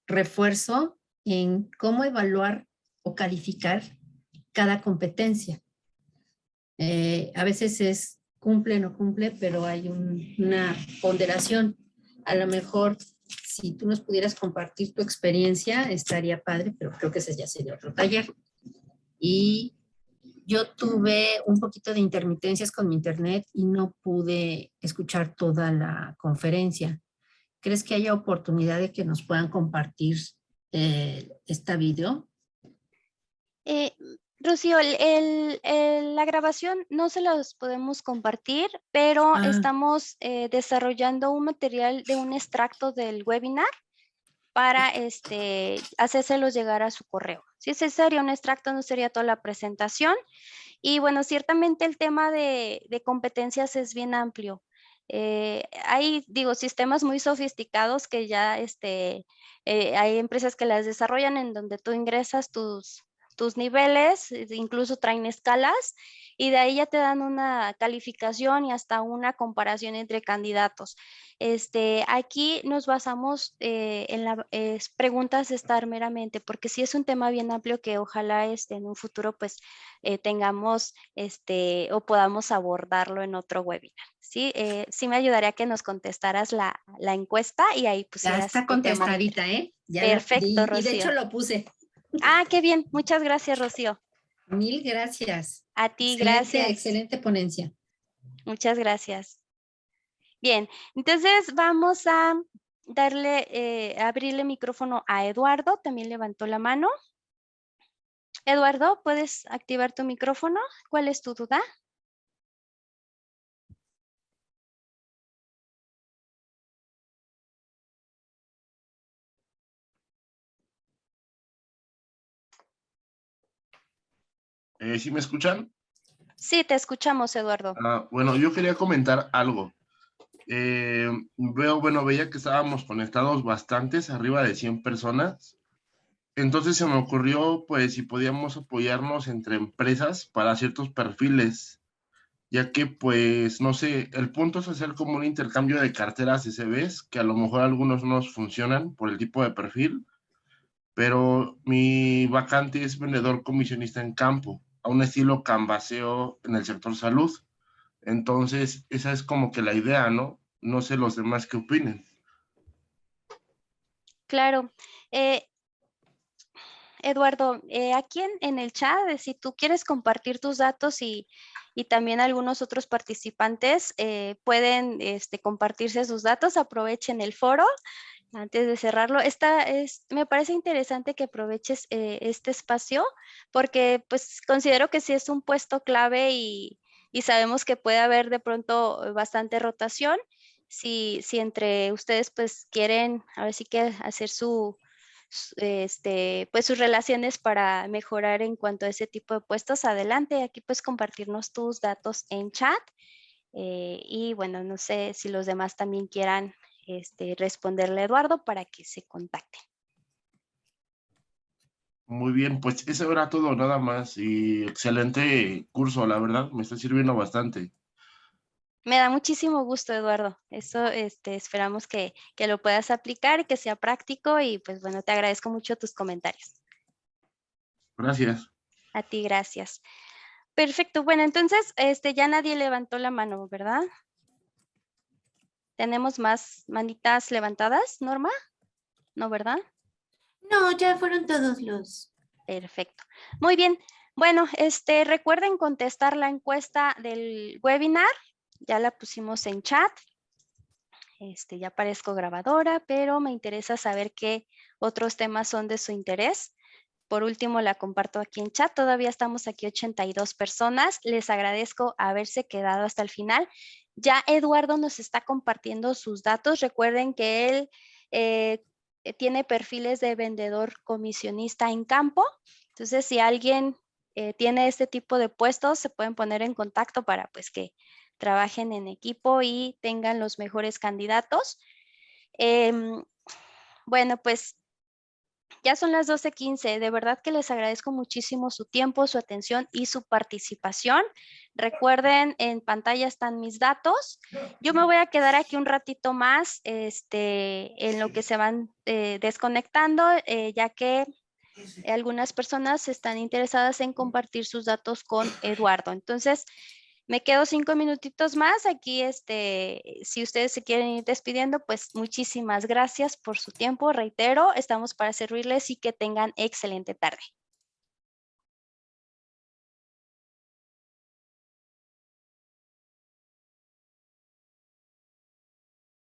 refuerzo en cómo evaluar o calificar cada competencia. A veces es cumple, no cumple, pero hay una ponderación. A lo mejor, si tú nos pudieras compartir tu experiencia, estaría padre, pero creo que ese ya sería otro taller. Y yo tuve un poquito de intermitencias con mi internet y no pude escuchar toda la conferencia. ¿Crees que haya oportunidad de que nos puedan compartir esta video? Eh, Rocío, la grabación no se los podemos compartir, pero Ah, estamos desarrollando un material de un extracto del webinar para hacérselos llegar a su correo. Si ese sería un extracto, no sería toda la presentación. Y bueno, ciertamente el tema de competencias es bien amplio. Hay, digo, sistemas muy sofisticados que ya hay empresas que las desarrollan en donde tú ingresas tus niveles, incluso traen escalas, y de ahí ya te dan una calificación y hasta una comparación entre candidatos. Aquí nos basamos en las preguntas estar meramente, porque sí es un tema bien amplio que ojalá en un futuro pues tengamos o podamos abordarlo en otro webinar. Sí, sí me ayudaría que nos contestaras la encuesta y ahí ya pusieras está tu tema de contestadita, interés. ¿eh? Perfecto, Y de hecho Rocío. lo puse. Ah, qué bien. Muchas gracias, Rocío. Mil gracias. A ti, Excelente, gracias. excelente ponencia. Muchas gracias. Bien, entonces vamos a abrirle micrófono a Eduardo. También levantó la mano. Eduardo, ¿puedes activar tu micrófono? ¿Cuál es tu duda? ¿Sí me escuchan? Sí, te escuchamos, Eduardo. Bueno, yo quería comentar algo. Veía que estábamos conectados bastantes, arriba de 100 personas. Entonces se me ocurrió, pues, si podíamos apoyarnos entre empresas para ciertos perfiles, ya que, pues, no sé, el punto es hacer como un intercambio de carteras SBs, que a lo mejor algunos no nos funcionan por el tipo de perfil, pero mi vacante es vendedor comisionista en campo, a un estilo canvaseo en el sector salud. Entonces, esa es como que la idea, ¿no? No sé los demás qué opinen. Claro. Eduardo, aquí en el chat, si tú quieres compartir tus datos y también algunos otros participantes pueden compartirse sus datos, aprovechen el foro antes de cerrarlo. Me parece interesante que aproveches este espacio porque pues considero que sí es un puesto clave y sabemos que puede haber de pronto bastante rotación. Si entre ustedes pues quieren, a ver si que hacer pues sus relaciones para mejorar en cuanto a ese tipo de puestos, adelante. Aquí pues compartirnos tus datos en chat. Y bueno, no sé si los demás también quieran responderle a Eduardo para que se contacten. Muy bien, pues eso era todo, nada más. Y excelente curso, la verdad, me está sirviendo bastante. Me da muchísimo gusto, Eduardo. Eso esperamos que lo puedas aplicar y que sea práctico. Y pues bueno, te agradezco mucho tus comentarios. Gracias. A ti, gracias. Perfecto. Bueno, entonces ya nadie levantó la mano, ¿verdad? ¿Tenemos más manitas levantadas, Norma? ¿no, verdad? No, ya fueron todos los. Perfecto. Muy bien. Bueno, recuerden contestar la encuesta del webinar. Ya la pusimos en chat. Ya parezco grabadora, pero me interesa saber qué otros temas son de su interés. Por último, la comparto aquí en chat. Todavía estamos aquí 82 personas. Les agradezco haberse quedado hasta el final. Ya Eduardo nos está compartiendo sus datos. Recuerden que él tiene perfiles de vendedor comisionista en campo. Entonces, si alguien tiene este tipo de puestos, se pueden poner en contacto para pues que trabajen en equipo y tengan los mejores candidatos. Bueno, pues ya son las 12:15. De verdad que les agradezco muchísimo su tiempo, su atención y su participación. Recuerden, en pantalla están mis datos. Yo me voy a quedar aquí un ratito más en lo que se van desconectando, ya que algunas personas están interesadas en compartir sus datos con Eduardo. Entonces, me quedo 5 minutitos más aquí. Si ustedes se quieren ir despidiendo, pues muchísimas gracias por su tiempo. Reitero, estamos para servirles y que tengan excelente tarde.